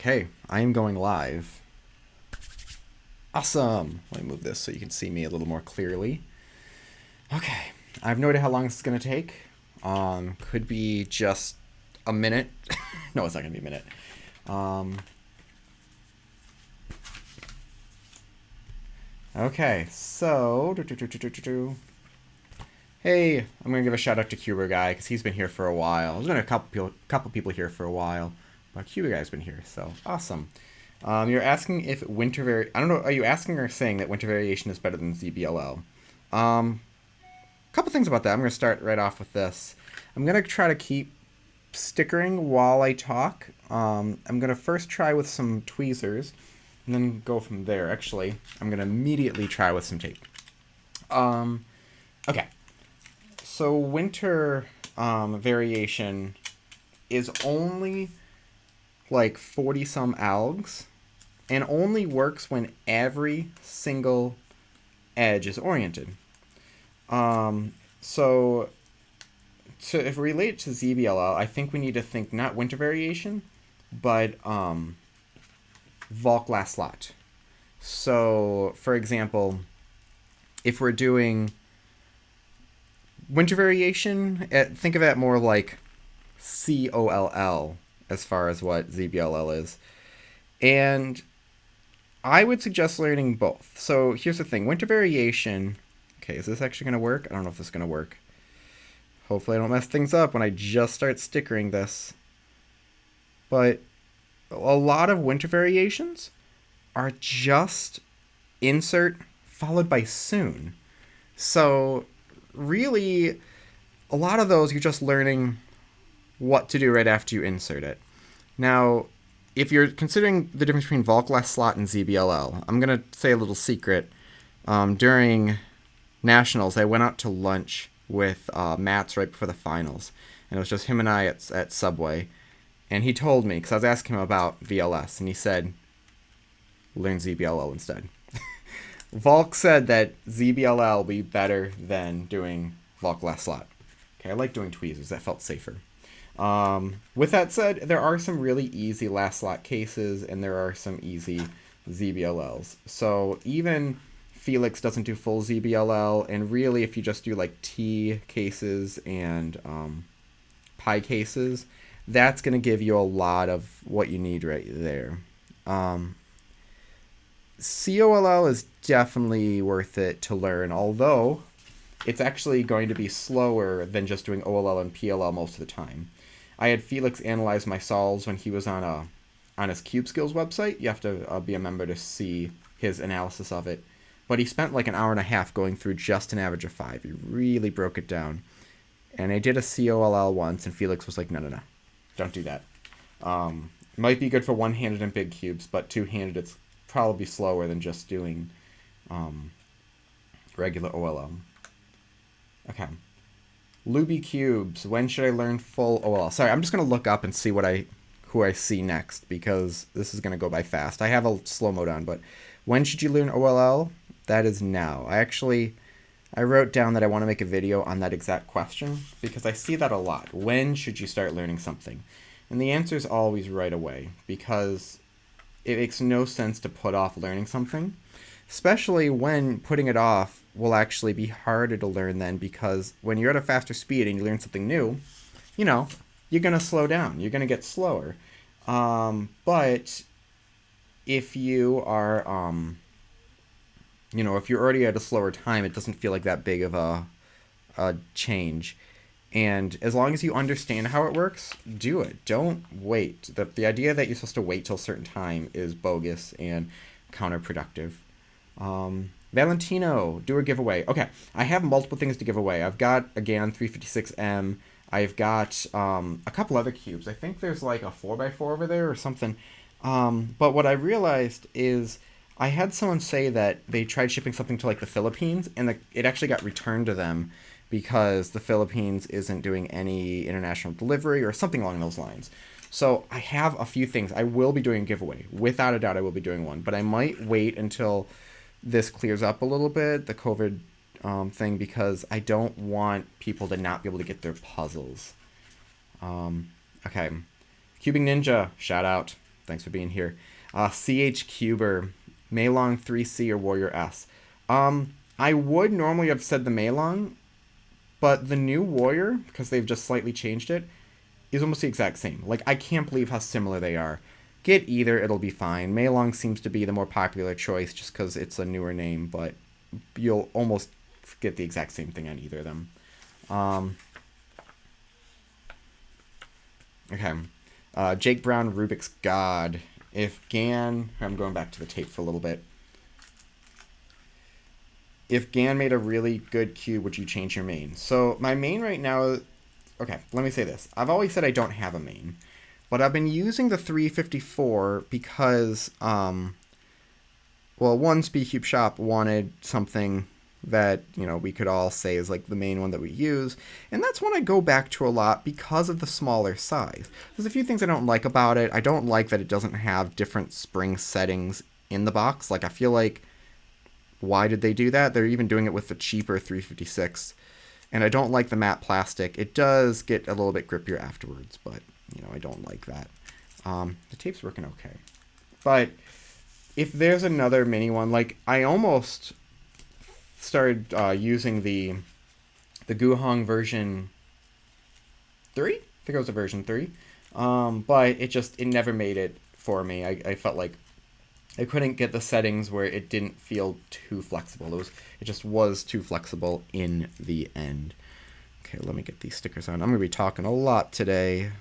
Okay, I am going live. Awesome. Let me move this so you can see me a little more clearly. Okay, I have no idea how long this is going to take. Could be just a minute. No, it's not going to be a minute. Okay, so... Hey, I'm going to give a shout out to Cuber Guy because he's been here for a while. There's been a couple people here for a while, but Cuber Guy's been here, so awesome. You're asking if winter I don't know, are you asking or saying that winter variation is better than ZBLL? Couple things about that. I'm going to start right off with this. I'm going to try to keep stickering while I talk. I'm going to first try with some tweezers and then go from there. Actually, I'm going to immediately try with some tape. Okay. So winter variation is only like 40 some algs and only works when every single edge is oriented. So if we relate it to ZBLL, I think we need to think not winter variation, but Volk last slot. So for example, if we're doing winter variation, think of it more like COLL as far as what ZBLL is. And I would suggest learning both. So here's the thing. Winter variation... Okay, is this actually going to work? I don't know if this is going to work. Hopefully I don't mess things up when I just start stickering this. But a lot of winter variations are just insert followed by soon. So really, a lot of those you're just learning what to do right after you insert it. Now, if you're considering the difference between Volk last slot and ZBLL, I'm going to say a little secret. During Nationals, I went out to lunch with Mats right before the finals, and it was just him and I at Subway, and he told me, because I was asking him about VLS, and he said, learn ZBLL instead. Volk said that ZBLL will be better than doing Volk last slot. Okay, I like doing tweezers. That felt safer. With that said, there are some really easy last slot cases, and there are some easy ZBLLs. So even Felix doesn't do full ZBLL, and really if you just do like T cases and pi cases, that's going to give you a lot of what you need right there. COLL is definitely worth it to learn, although it's actually going to be slower than just doing OLL and PLL most of the time. I had Felix analyze my solves when he was on his Cube Skills website. You have to be a member to see his analysis of it. But he spent like an hour and a half going through just an average of 5. He really broke it down. And I did a COLL once, and Felix was like, no, don't do that. Might be good for one-handed and big cubes, but two-handed it's probably slower than just doing regular OLL. Okay. Luby cubes. When should I learn full OLL? Sorry, I'm just going to look up and see who I see next, because this is going to go by fast. I have a slow mode on, but when should you learn OLL? That is now. I wrote down that I want to make a video on that exact question, because I see that a lot. When should you start learning something? And the answer is always right away, because it makes no sense to put off learning something, especially when putting it off will actually be harder to learn then, because when you're at a faster speed and you learn something new, you're going to slow down. You're going to get slower. But if you are, if you're already at a slower time, it doesn't feel like that big of a change. And as long as you understand how it works, do it. Don't wait. The idea that you're supposed to wait till a certain time is bogus and counterproductive. Valentino, do a giveaway. Okay, I have multiple things to give away. I've got a Gann 356M. I've got a couple other cubes. I think there's like a 4x4 over there or something. But what I realized is I had someone say that they tried shipping something to like the Philippines, and it actually got returned to them because the Philippines isn't doing any international delivery or something along those lines. So I have a few things. I will be doing a giveaway. Without a doubt, I will be doing one. But I might wait until this clears up a little bit, the COVID thing, because I don't want people to not be able to get their puzzles. Okay. Cubing Ninja, shout out. Thanks for being here. CH Cuber, Meilong 3C or Warrior S. I would normally have said the Meilong, but the new Warrior, because they've just slightly changed it, is almost the exact same. Like, I can't believe how similar they are. Get either, it'll be fine. Meilong seems to be the more popular choice just because it's a newer name, but you'll almost get the exact same thing on either of them. Okay. Jake Brown, Rubik's God. If Gann... I'm going back to the tape for a little bit. If Gann made a really good cube, would you change your main? So my main right now... Okay, let me say this. I've always said I don't have a main. But I've been using the 354 because... well, one SpeedCube shop wanted something that, you know, we could all say is like the main one that we use. And that's one I go back to a lot because of the smaller size. There's a few things I don't like about it. I don't like that it doesn't have different spring settings in the box. Like, I feel like, why did they do that? They're even doing it with the cheaper 356. And I don't like the matte plastic. It does get a little bit grippier afterwards, but, you know, I don't like that. The tape's working okay. But if there's another mini one, like, I almost started using the Guhong version 3. I think it was a version 3. But it never made it for me. I felt like I couldn't get the settings where it didn't feel too flexible. It just was too flexible in the end. Okay, let me get these stickers on. I'm going to be talking a lot today.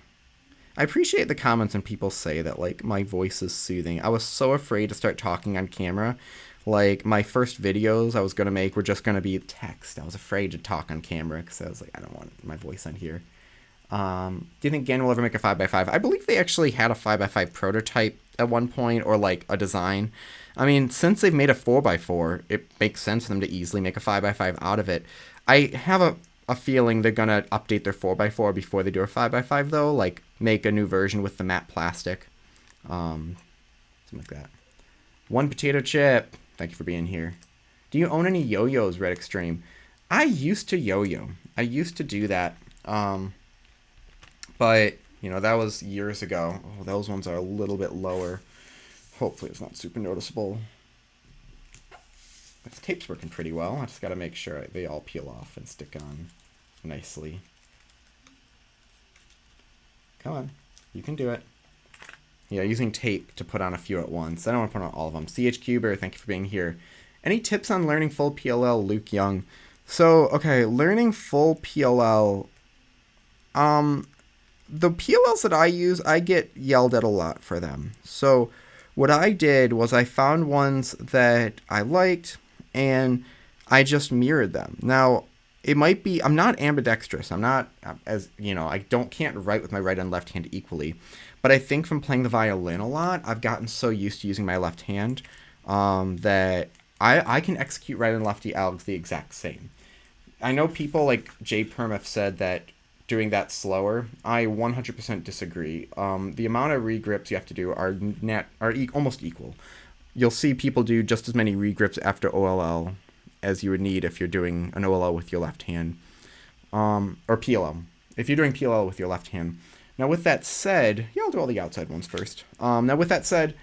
I appreciate the comments when people say that, like, my voice is soothing. I was so afraid to start talking on camera. Like, my first videos I was going to make were just going to be text. I was afraid to talk on camera because I was like, I don't want my voice on here. Do you think Gann will ever make a 5x5? I believe they actually had a 5x5 prototype at one point, or like a design. I mean, since they've made a 4x4, it makes sense for them to easily make a 5x5 out of it. I have a feeling they're going to update their 4x4 before they do a 5x5, though. Like, make a new version with the matte plastic. Something like that. One potato chip. Thank you for being here. Do you own any yo-yos, Red Extreme? I used to yo-yo. I used to do that. But, you know, that was years ago. Oh, those ones are a little bit lower. Hopefully it's not super noticeable. This tape's working pretty well. I just got to make sure they all peel off and stick on nicely. Come on. You can do it. Yeah, using tape to put on a few at once. I don't want to put on all of them. CH Cuber, thank you for being here. Any tips on learning full PLL, Luke Young? So, okay, learning full PLL. The PLLs that I use, I get yelled at a lot for them. So what I did was I found ones that I liked, and I just mirrored them. Now, it might be, I'm not ambidextrous. I'm not, as you know, can't write with my right and left hand equally. But I think from playing the violin a lot, I've gotten so used to using my left hand that I can execute right and lefty algs the exact same. I know people like J Perm have said that doing that slower. I 100% disagree. The amount of regrips you have to do are almost equal. You'll see people do just as many regrips after OLL as you would need if you're doing an OLL with your left hand, or PLL. If you're doing PLL with your left hand. Now, with that said, yeah, I'll do all the outside ones first. Now, with that said,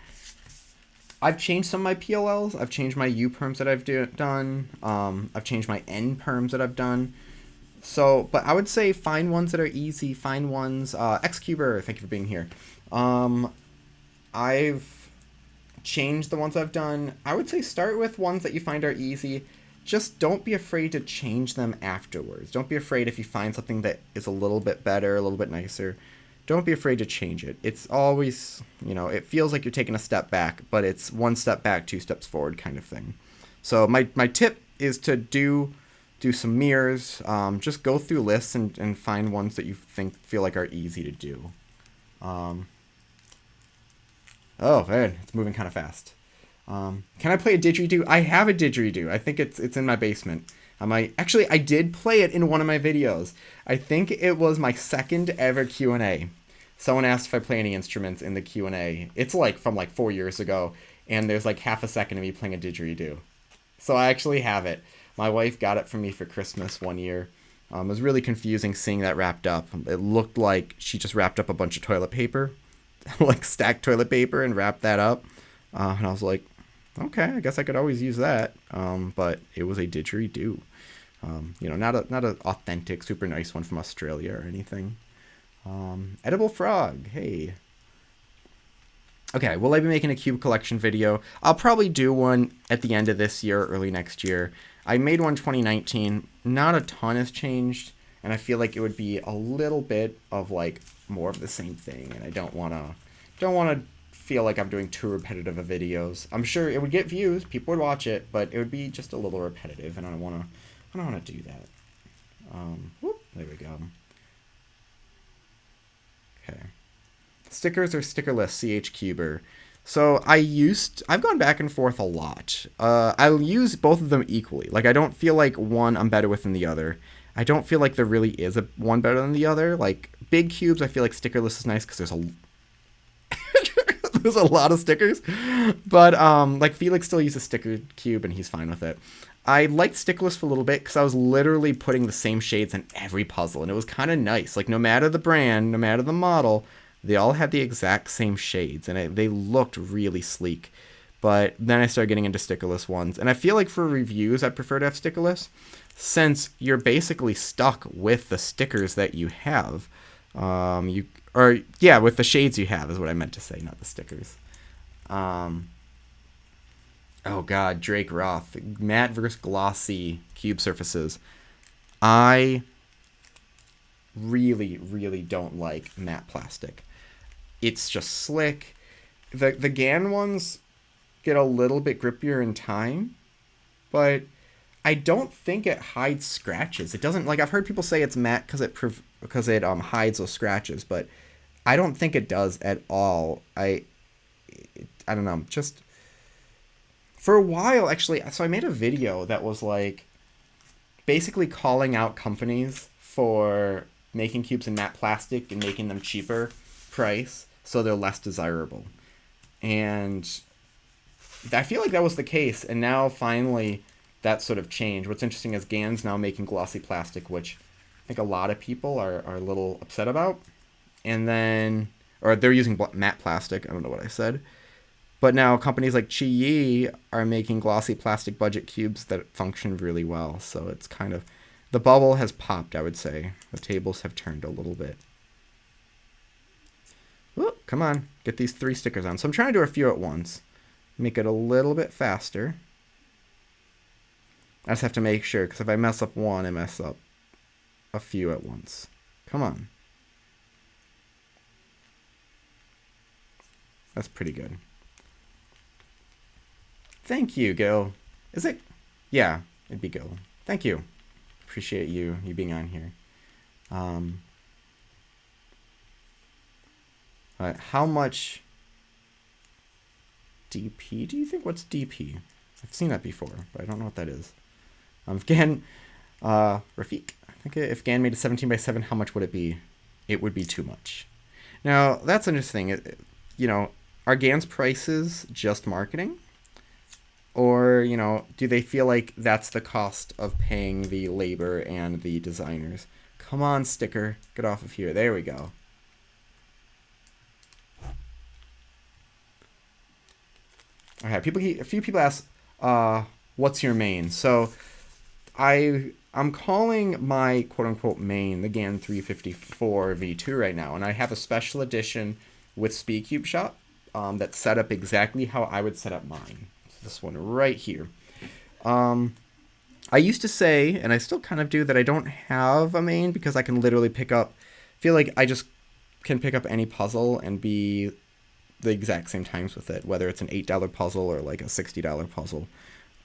I've changed some of my PLLs. I've changed my U perms that I've done. I've changed my N perms that I've done. So, but I would say find ones that are easy. Find ones. Xcuber, thank you for being here. I've changed the ones I've done. I would say start with ones that you find are easy. Just don't be afraid to change them afterwards. Don't be afraid if you find something that is a little bit better, a little bit nicer. Don't be afraid to change it. It's always, you know, it feels like you're taking a step back, but it's one step back, two steps forward kind of thing. So my tip is to do some mirrors. Just go through lists and find ones that you feel like are easy to do. Oh man, it's moving kind of fast. Can I play a didgeridoo? I have a didgeridoo. I think it's in my basement. I did play it in one of my videos. I think it was my second ever Q&A. Someone asked if I play any instruments in the Q&A. It's like from like 4 years ago, and there's like half a second of me playing a didgeridoo. So I actually have it. My wife got it for me for Christmas one year. It was really confusing seeing that wrapped up. It looked like she just wrapped up a bunch of toilet paper like stack toilet paper and wrap that up. And I was like, okay, I guess I could always use that. But it was a didgeridoo. Not a authentic, super nice one from Australia or anything. Edible frog, hey. Okay, will I be making a cube collection video? I'll probably do one at the end of this year, early next year. I made one 2019. Not a ton has changed, and I feel like it would be a little bit of like more of the same thing, and I don't want to feel like I'm doing too repetitive of videos. I'm sure it would get views, people would watch it, but it would be just a little repetitive, and I don't want to do that. There we go. Okay. Stickers or stickerless CH Cuber. So I've gone back and forth a lot. I'll use both of them equally. Like, I don't feel like one I'm better with than the other. I don't feel like there really is one better than the other. Like, big cubes, I feel like stickerless is nice because there's a lot of stickers. But, like, Felix still uses sticker cube and he's fine with it. I liked stickerless for a little bit because I was literally putting the same shades in every puzzle. And it was kind of nice. Like, no matter the brand, no matter the model, they all had the exact same shades, and they looked really sleek. But then I started getting into stickerless ones, and I feel like for reviews, I prefer to have stickerless, since you're basically stuck with the stickers that you have. With the shades you have is what I meant to say, not the stickers. Oh God, Drake Roth, matte versus glossy cube surfaces. I really, really don't like matte plastic. It's just slick. The Gann ones get a little bit grippier in time, but I don't think it hides scratches. It doesn't, like, I've heard people say it's matte because it hides those scratches, but I don't think it does at all. I don't know. Just for a while, actually. So I made a video that was like basically calling out companies for making cubes in matte plastic and making them cheaper price so they're less desirable. And I feel like that was the case, and now finally that sort of changed. What's interesting is Gann's now making glossy plastic, which I think a lot of people are a little upset about. And then, or they're using matte plastic, I don't know what I said. But now companies like Chi are making glossy plastic budget cubes that function really well. So it's kind of, the bubble has popped, I would say. The tables have turned a little bit. Ooh, come on, get these 3 stickers on. So I'm trying to do a few at once. Make it a little bit faster. I just have to make sure, because if I mess up one, I mess up a few at once. Come on. That's pretty good. Thank you, Gil. Is it? Yeah, it'd be Gil. Thank you. Appreciate you being on here. How much DP do you think? What's DP? I've seen that before, but I don't know what that is. Gann, Rafiq. I think if Gann made a 17x7, how much would it be? It would be too much. Now, that's interesting. Are Gann's prices just marketing? Or, do they feel like that's the cost of paying the labor and the designers? Come on, sticker. Get off of here. There we go. Okay, a few people ask, what's your main? So I'm calling my quote-unquote main the Gann 354 V2 right now, and I have a special edition with SpeedCube Shop that's set up exactly how I would set up mine. This one right here. I used to say, and I still kind of do, that I don't have a main because I can literally feel like I just can pick up any puzzle and be the exact same times with it, whether it's an $8 puzzle or like a $60 puzzle.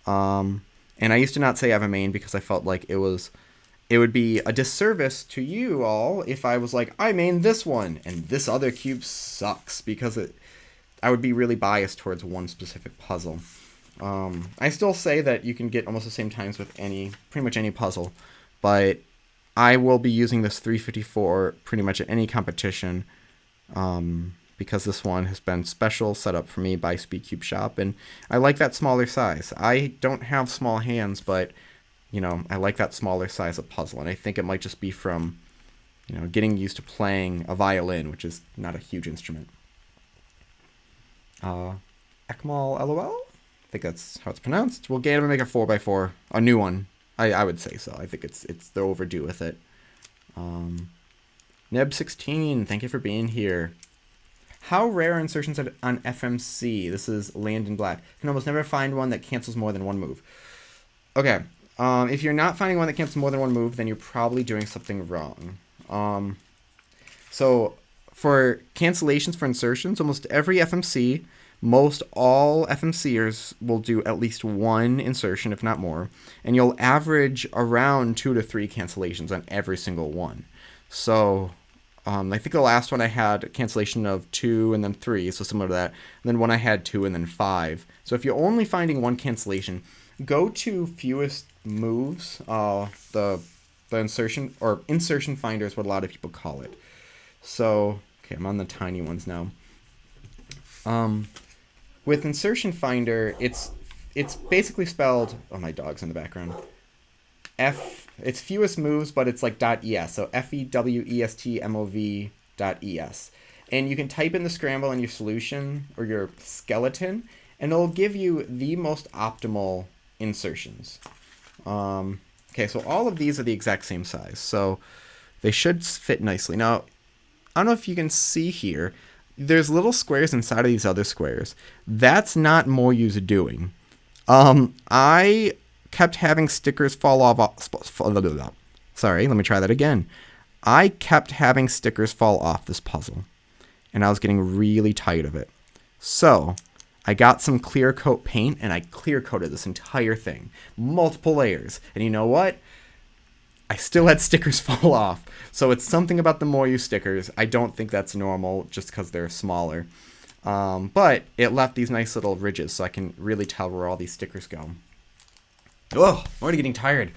And I used to not say I have a main because I felt like it would be a disservice to you all if I was like, I main this one and this other cube sucks, because I would be really biased towards one specific puzzle. I still say that you can get almost the same times with pretty much any puzzle, but I will be using this 354 pretty much at any competition, because this one has been special set up for me by SpeedCube Shop, and I like that smaller size. I don't have small hands, but I like that smaller size of puzzle, and I think it might just be from getting used to playing a violin, which is not a huge instrument. Ekmal LOL? I think that's how it's pronounced. Well, Gann will make a 4x4, a new one. I would say so. I think they're overdue with it. Neb16, thank you for being here. How rare are insertions on FMC? This is Land in Black. You can almost never find one that cancels more than one move. Okay. If you're not finding one that cancels more than one move, then you're probably doing something wrong. So for cancellations for insertions, almost every FMC, most all FMCers will do at least one insertion, if not more, and you'll average around 2 to 3 cancellations on every single one. So I think the last one I had a cancellation of 2 and then 3, so similar to that. And then one I had 2 and then 5. So if you're only finding one cancellation, go to fewest moves, the insertion, or insertion finder is what a lot of people call it. So, okay, I'm on the tiny ones now. With insertion finder, it's basically spelled, oh, my dog's in the background. It's fewest moves, but it's like .es, so FEWESTMOV.es. And you can type in the scramble in your solution or your skeleton, and it'll give you the most optimal insertions. Okay, so all of these are the exact same size, so they should fit nicely. Now, I don't know if you can see here, there's little squares inside of these other squares. That's not Moyu's doing. I kept having stickers fall off. Sorry, let me try that again. I kept having stickers fall off this puzzle, and I was getting really tired of it. So I got some clear coat paint, and I clear coated this entire thing. Multiple layers. And you know what? I still had stickers fall off. So it's something about the Moyu stickers. I don't think that's normal just because they're smaller. But it left these nice little ridges, so I can really tell where all these stickers go. Oh, I'm already getting tired.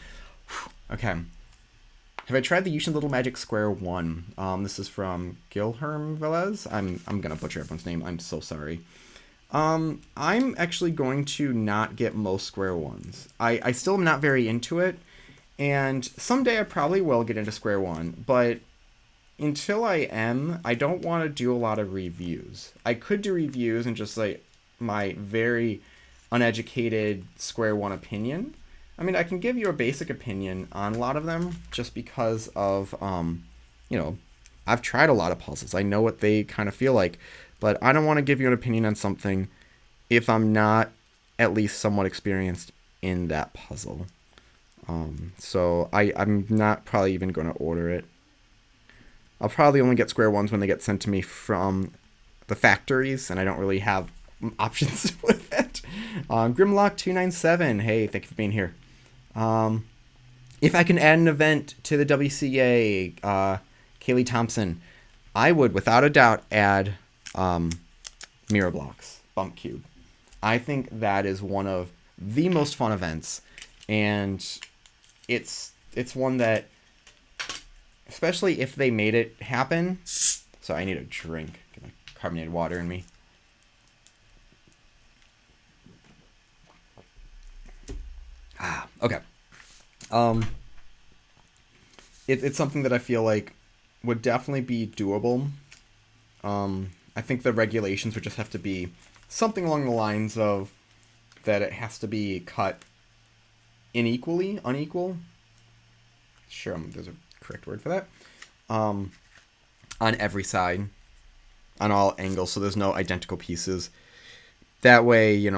Okay. Have I tried the Yushin Little Magic Square 1? This is from Gilherm Velez. I'm going to butcher everyone's name. I'm so sorry. I'm actually going to not get most Square 1s. I still am not very into it. And someday I probably will get into Square 1. But until I am, I don't want to do a lot of reviews. I could do reviews and just like my very uneducated Square 1 opinion. I mean, I can give you a basic opinion on a lot of them just because of, I've tried a lot of puzzles. I know what they kind of feel like, but I don't want to give you an opinion on something if I'm not at least somewhat experienced in that puzzle. So I'm not probably even going to order it. I'll probably only get Square 1s when they get sent to me from the factories, and I don't really have options with it. Grimlock297, hey, thank you for being here. If I can add an event to the WCA, Kaylee Thompson, I would, without a doubt, add Mirror Blocks, Bump Cube. I think that is one of the most fun events, and it's one that, especially if they made it happen. Sorry, I need a drink. Get my carbonated water in me. Okay. It's something that I feel like would definitely be doable. I think the regulations would just have to be something along the lines of that it has to be cut unequal. Sure, there's a correct word for that. On every side, on all angles, so there's no identical pieces. That way,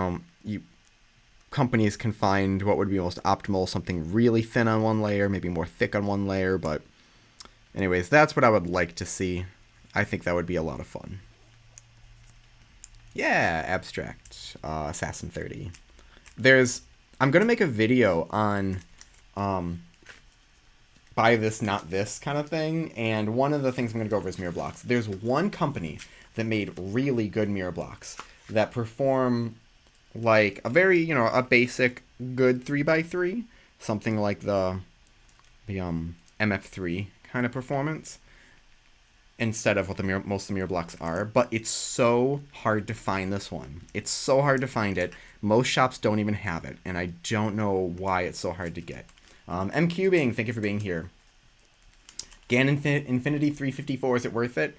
companies can find what would be most optimal, something really thin on one layer, maybe more thick on one layer, but anyways, that's what I would like to see. I think that would be a lot of fun. Yeah, Abstract, Assassin 30. I'm going to make a video on buy this, not this kind of thing, and one of the things I'm going to go over is mirror blocks. There's one company that made really good mirror blocks that perform like a very, a basic good 3x3, something like the MF3 kind of performance, instead of what most of the mirror blocks are. But it's so hard to find this one. It's so hard to find it. Most shops don't even have it, and I don't know why it's so hard to get. M Cubing, thank you for being here. Gann Infinity 354, is it worth it?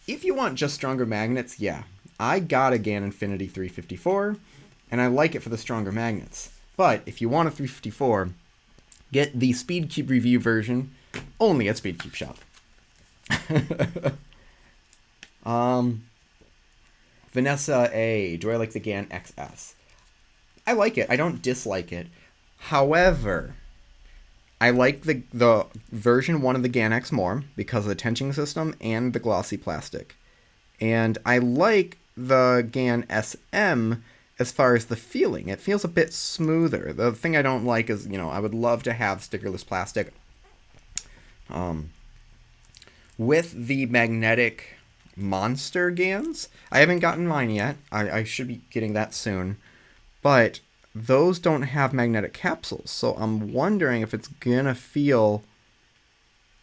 If you want just stronger magnets, yeah. I got a Gann Infinity 354, and I like it for the stronger magnets. But if you want a 354, get the SpeedCube review version only at SpeedCube Shop. Vanessa A. Do I like the Gann XS? I like it. I don't dislike it. However, I like the version 1 of the Gann X more because of the tensioning system and the glossy plastic. And I like the Gann SM as far as the feeling. It feels a bit smoother. The thing I don't like is, I would love to have stickerless plastic. With the magnetic monster Ganns, I haven't gotten mine yet. I should be getting that soon. But those don't have magnetic capsules, so I'm wondering if it's gonna feel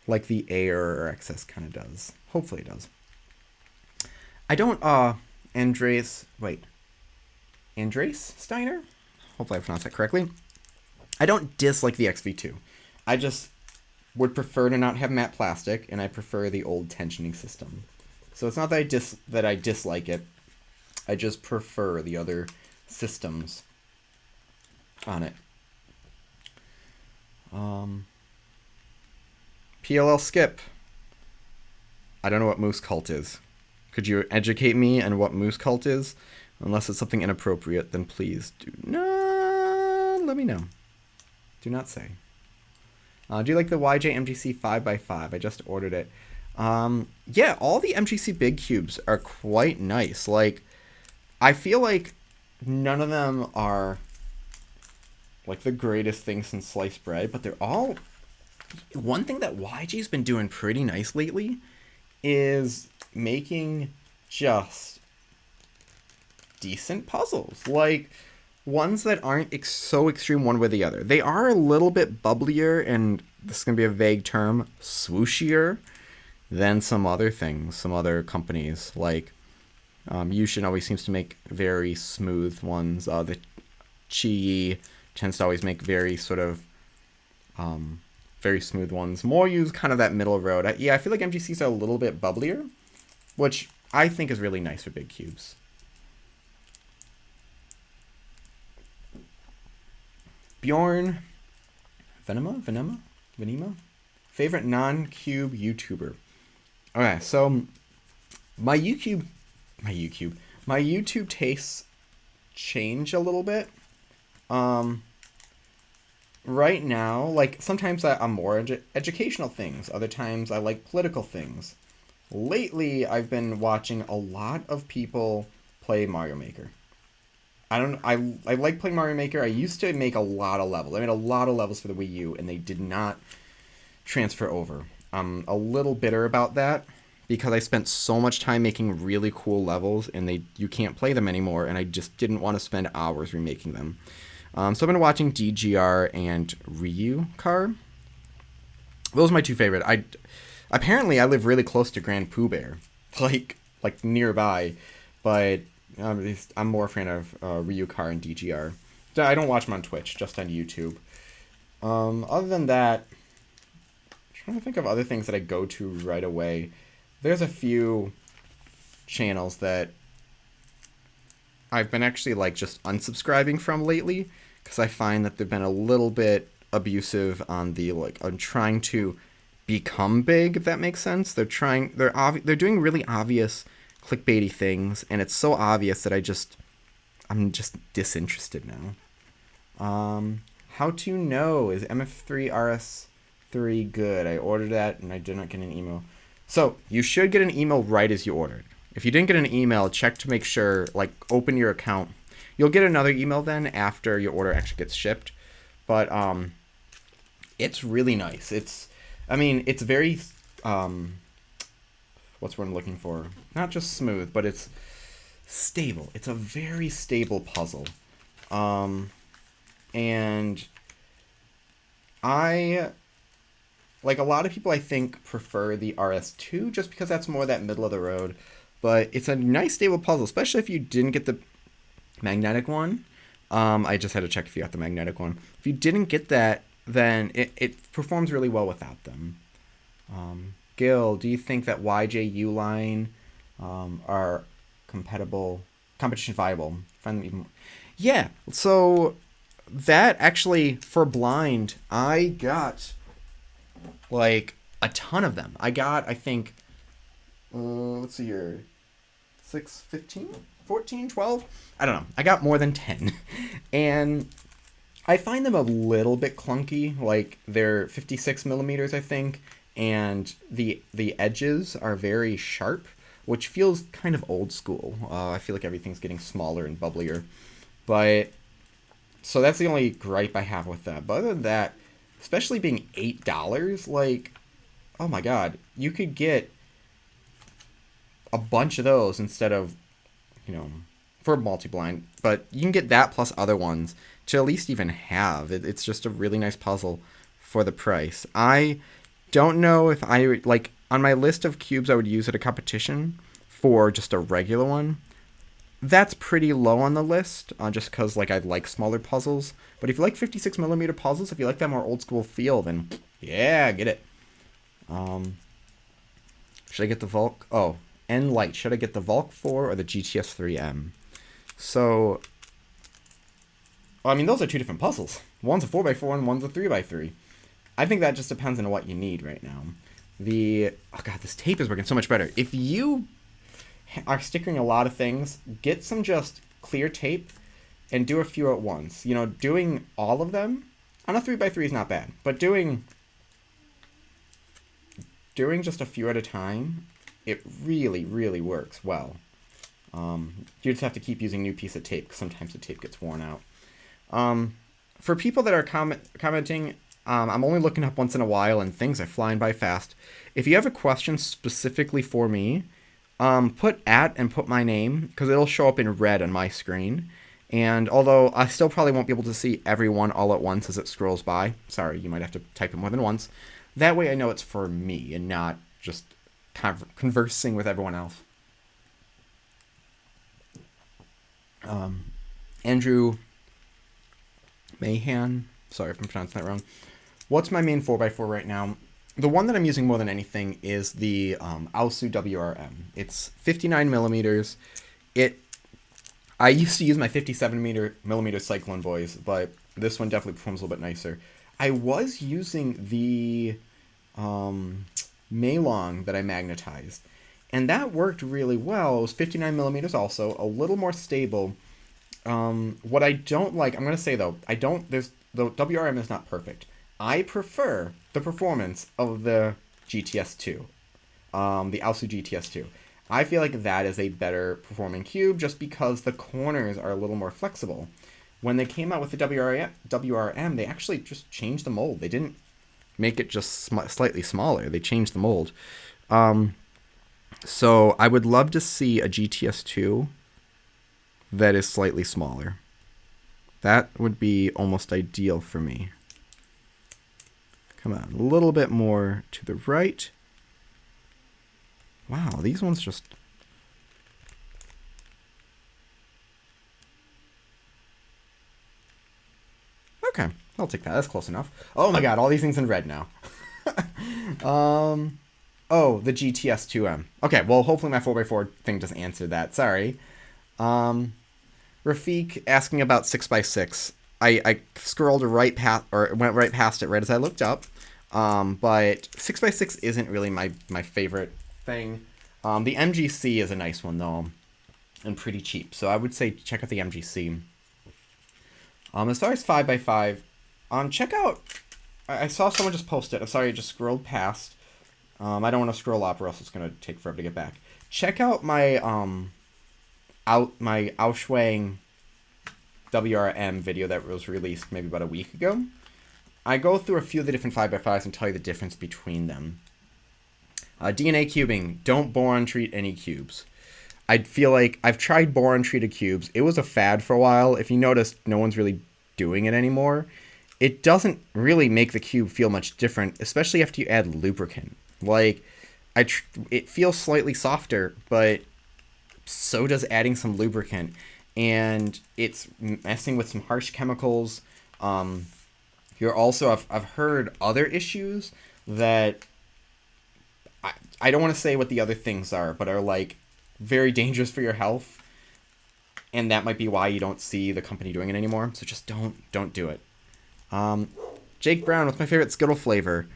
like the Air or XS kind of does. Hopefully it does. I don't, Andres Steiner? Hopefully I pronounced that correctly. I don't dislike the XV2. I just would prefer to not have matte plastic, and I prefer the old tensioning system. So it's not that I dislike it. I just prefer the other systems on it. PLL skip. I don't know what Moose Cult is. Could you educate me on what Moose Cult is? Unless it's something inappropriate, then please do not let me know. Do not say. Do you like the YJ MGC 5x5? I just ordered it. Yeah, all the MGC big cubes are quite nice. Like, I feel like none of them are like the greatest thing since sliced bread, but they're all... One thing that YJ's been doing pretty nice lately is making just decent puzzles. Like, ones that aren't so extreme one way or the other. They are a little bit bubblier, and this is going to be a vague term, swooshier than some other things, some other companies. Like, Yushin always seems to make very smooth ones. The Chi tends to always make very sort of very smooth ones. More use kind of that middle road. I feel like MGCs are a little bit bubblier, which I think is really nice for big cubes. Bjorn Venema? Favorite non-cube YouTuber. Okay, so my YouTube tastes change a little bit. Right now, like, sometimes I'm more educational things. Other times I like political things. Lately, I've been watching a lot of people play Mario Maker. I like playing Mario Maker. I used to make a lot of levels. I made a lot of levels for the Wii U, and they did not transfer over. I'm a little bitter about that because I spent so much time making really cool levels, and you can't play them anymore, and I just didn't want to spend hours remaking them. So I've been watching DGR and Ryu Car. Those are my two favorite. Apparently I live really close to Grand Pooh Bear, like nearby, but I'm more a fan of Ryu Car and DGR. I don't watch them on Twitch, just on YouTube. Other than that, I'm trying to think of other things that I go to right away. There's a few channels that I've been actually like just unsubscribing from lately because I find that they've been a little bit abusive on on trying to become big, if that makes sense. They're doing really obvious clickbaity things, and it's so obvious that I'm just disinterested now. How to know, is MF3 RS3 good? I ordered that and I did not get an email. So you should get an email right as you ordered. If you didn't get an email, check to make sure, open your account. You'll get another email then after your order actually gets shipped. But it's really nice. It's very what's what I'm looking for? Not just smooth, but it's stable. It's a very stable puzzle. And I, like, a lot of people I think prefer the RS2 just because that's more that middle of the road. But it's a nice stable puzzle, especially if you didn't get the magnetic one. I just had to check if you got the magnetic one. If you didn't get that, then it performs really well without them. Gil, do you think that YJU line are competition viable. Find them even more. Yeah, so that actually, for blind, I got like a ton of them. I got, I think, let's see here, 6, 15, 14, 12? I don't know. I got more than 10. And I find them a little bit clunky. Like, they're 56 millimeters, I think, and the edges are very sharp, which feels kind of old school. I feel like everything's getting smaller and bubblier. But, so that's the only gripe I have with that. But other than that, especially being $8, like, oh my god, you could get a bunch of those instead of, for multi-blind. But you can get that plus other ones to at least even have. It's just a really nice puzzle for the price. I don't know if I, like, on my list of cubes I would use at a competition for just a regular one, that's pretty low on the list, just because, like, I like smaller puzzles. But if you like 56 millimeter puzzles, if you like that more old school feel, then yeah, get it. Should I get the Volk? Oh, N Light. Should I get the Volk 4 or the GTS 3M? So, I mean, those are two different puzzles. One's a 4x4 and one's a 3x3. I think that just depends on what you need right now. Oh god, this tape is working so much better. If you are stickering a lot of things, get some just clear tape and do a few at once. Doing all of them on a 3x3 is not bad, but doing just a few at a time, it really, really works well. You just have to keep using a new piece of tape because sometimes the tape gets worn out. For people that are commenting, I'm only looking up once in a while and things are flying by fast. If you have a question specifically for me, put @ and put my name, because it'll show up in red on my screen. And although I still probably won't be able to see everyone all at once as it scrolls by, sorry, you might have to type it more than once. That way I know it's for me and not just conversing with everyone else. Andrew Mahan, sorry if I'm pronouncing that wrong. What's my main 4x4 right now? The one that I'm using more than anything is the Aosu WRM. It's 59 millimeters. I used to use my 57 millimeter Cyclone Boys, but this one definitely performs a little bit nicer. I was using the Meilong that I magnetized, and that worked really well. It was 59 millimeters also, a little more stable. What I don't like, I'm going to say though, the WRM is not perfect. I prefer the performance of the GTS2, the Aosu GTS2. I feel like that is a better performing cube just because the corners are a little more flexible. When they came out with the WRM, they actually just changed the mold. They didn't make it just slightly smaller. They changed the mold. So I would love to see a GTS2 that is slightly smaller. That would be almost ideal for me. Come on, a little bit more to the right. Wow, these ones just... Okay, I'll take that. That's close enough. Oh my god, all these things in red now. Oh, the GTS2M. Okay, well, hopefully my 4x4 thing doesn't answer that. Sorry. Rafiq asking about 6x6. I scrolled right past, or went right past it right as I looked up. But 6x6 isn't really my favorite thing. The MGC is a nice one, though, and pretty cheap. So I would say check out the MGC. As far as 5x5, check out... I saw someone just post it. I'm sorry, I just scrolled past. I don't want to scroll up or else it's going to take forever to get back. Check out my my Auschwang WRM video that was released maybe about a week ago. I go through a few of the different 5x5s and tell you the difference between them. DNA cubing. Don't boron treat any cubes. I feel like I've tried boron treated cubes. It was a fad for a while. If you noticed, no one's really doing it anymore. It doesn't really make the cube feel much different, especially after you add lubricant. Like, it feels slightly softer, but so does adding some lubricant. And it's messing with some harsh chemicals. You're also, I've heard other issues that, I don't want to say what the other things are, but are like very dangerous for your health, and that might be why you don't see the company doing it anymore. So just don't do it. Jake Brown, what's my favorite Skittle flavor?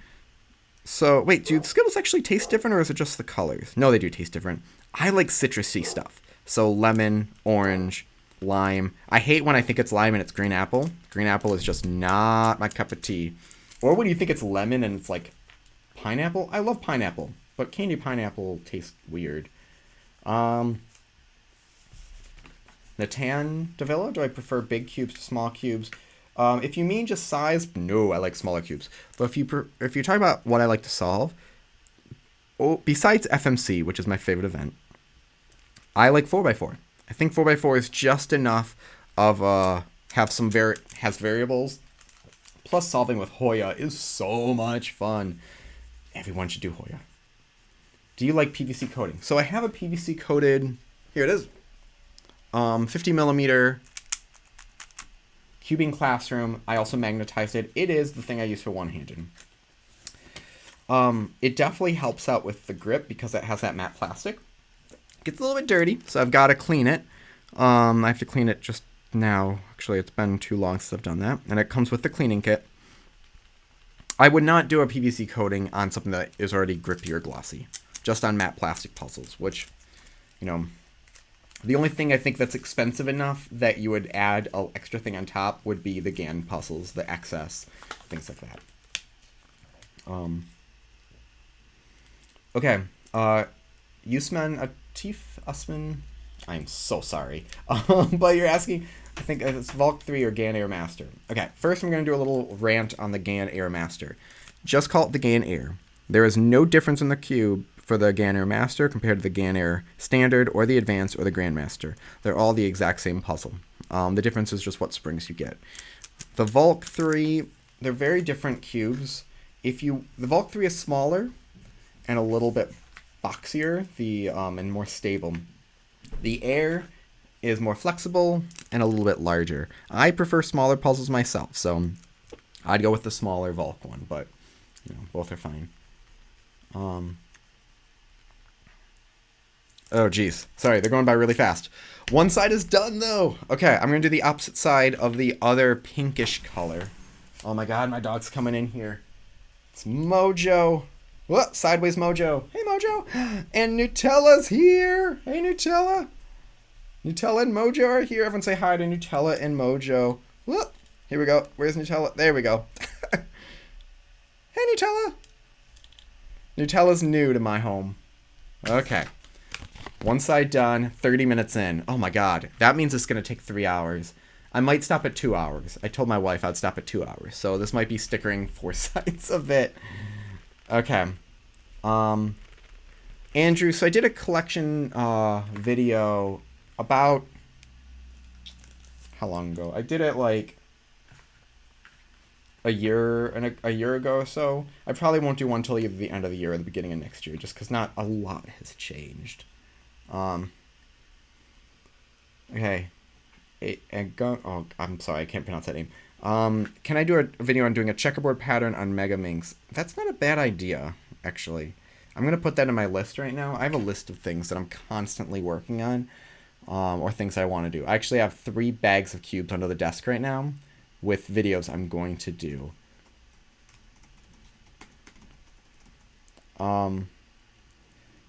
So, wait, do Skittles actually taste different, or is it just the colors? No, they do taste different. I like citrusy stuff. So lemon, orange, lime. I hate when I think it's lime and it's green apple. Green apple is just not my cup of tea. Or when you think it's lemon and it's like pineapple. I love pineapple, but candy pineapple tastes weird. Natan Davila, do I prefer big cubes to small cubes? If you mean just size, no, I like smaller cubes. But if you're talking about what I like to solve, besides FMC, which is my favorite event, I like 4x4. I think 4x4 is just enough of has variables. Plus, solving with Hoya is so much fun. Everyone should do Hoya. Do you like PVC coating? So I have a PVC coated. Here it is. 50 millimeter cubing classroom. I also magnetized it. It is the thing I use for one-handed. It definitely helps out with the grip because it has that matte plastic. Gets a little bit dirty, so I've got to clean it. I have to clean it just now. Actually, it's been too long since I've done that. And it comes with the cleaning kit. I would not do a PVC coating on something that is already grippy or glossy. Just on matte plastic puzzles, which, the only thing I think that's expensive enough that you would add an extra thing on top would be the Gann puzzles, the excess, things like that. Okay. Usman Atif Usman. I'm so sorry. But you're asking, I think it's Valk 3 or Gann Air Master. Okay, first I'm going to do a little rant on the Gann Air Master. Just call it the Gann Air. There is no difference in the cube for the Gann Air Master compared to the Gann Air Standard or the Advanced or the Grandmaster. They're all the exact same puzzle. The difference is just what springs you get. The Valk 3, they're very different cubes. The Valk 3 is smaller and a little bit boxier, and more stable. The Air is more flexible and a little bit larger. I prefer smaller puzzles myself, so I'd go with the smaller Valk one, but both are fine. Oh, geez. Sorry, they're going by really fast. One side is done, though. Okay, I'm going to do the opposite side of the other pinkish color. Oh, my God, my dog's coming in here. It's Mojo. What? Sideways Mojo. Hey, Mojo. And Nutella's here. Hey, Nutella. Nutella and Mojo are here. Everyone say hi to Nutella and Mojo. Whoop. Here we go. Where's Nutella? There we go. Hey, Nutella. Nutella's new to my home. Okay. One side done, 30 minutes in. Oh my God. That means it's going to take 3 hours. I might stop at 2 hours. I told my wife I'd stop at 2 hours. So this might be stickering 4 sides of it. Okay. Andrew, so I did a collection video about how long ago? I did it like a year ago or so. I probably won't do one till either the end of the year or the beginning of next year, just because not a lot has changed. Okay. I'm sorry, I can't pronounce that name. Can I do a video on doing a checkerboard pattern on Megaminx? That's not a bad idea, actually. I'm going to put that in my list right now. I have a list of things that I'm constantly working on, or things I want to do. I actually have 3 bags of cubes under the desk right now with videos I'm going to do.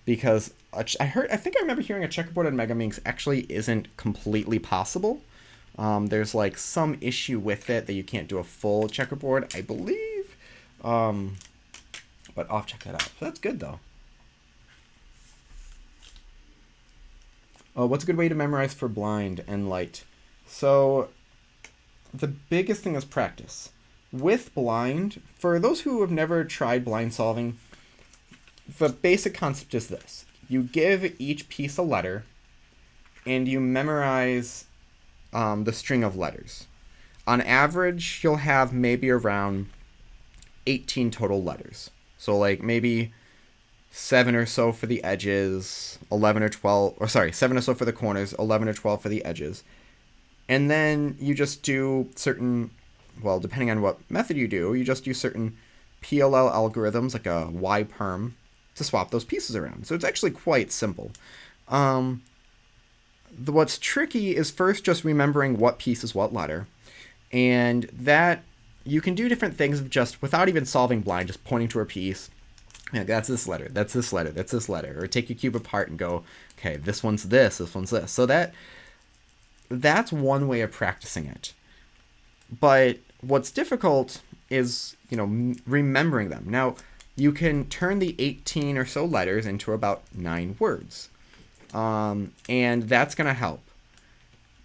Because I think I remember hearing a checkerboard on Megaminx actually isn't completely possible. There's like some issue with it that you can't do a full checkerboard, I believe. But I'll check that out. So that's good though. What's a good way to memorize for blind and light? So the biggest thing is practice. With blind, for those who have never tried blind solving, the basic concept is this. You give each piece a letter, and you memorize the string of letters. On average, you'll have maybe around 18 total letters. So like maybe 7 or so for the edges, 11 or 12, or sorry, 7 or so for the corners, 11 or 12 for the edges. And then you just do certain, well, depending on what method you do, you just do certain PLL algorithms, like a Y-perm, to swap those pieces around. So it's actually quite simple. What's tricky is first just remembering what piece is what letter. And that you can do different things just without even solving blind, just pointing to a piece. Yeah, that's this letter, that's this letter, that's this letter. Or take your cube apart and go, okay, this one's this one's this. So that's one way of practicing it. But what's difficult is, remembering them. Now, you can turn the 18 or so letters into about 9 words. And that's going to help.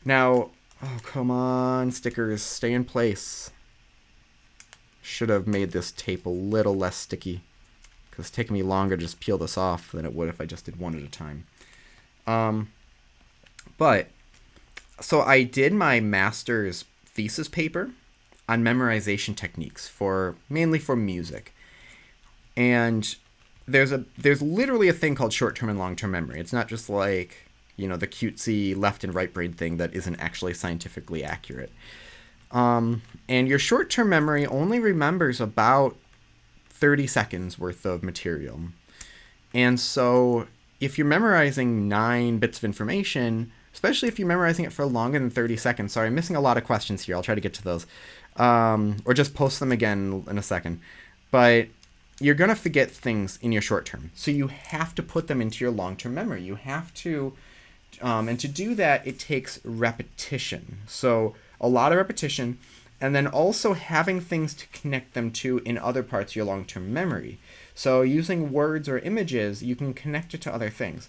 Now, oh, come on, stickers, stay in place. Should have made this tape a little less sticky, because it's taking me longer to just peel this off than it would if I just did one at a time. So I did my master's thesis paper on memorization techniques mainly for music. And there's literally a thing called short-term and long-term memory. It's not just like, the cutesy left and right brain thing that isn't actually scientifically accurate. And your short-term memory only remembers about 30 seconds worth of material. And so if you're memorizing 9 bits of information, especially if you're memorizing it for longer than 30 seconds, sorry, I'm missing a lot of questions here. I'll try to get to those. Or just post them again in a second. But you're going to forget things in your short term. So you have to put them into your long-term memory. You have to, and to do that, it takes repetition. So a lot of repetition, and then also having things to connect them to in other parts of your long-term memory. So using words or images, you can connect it to other things.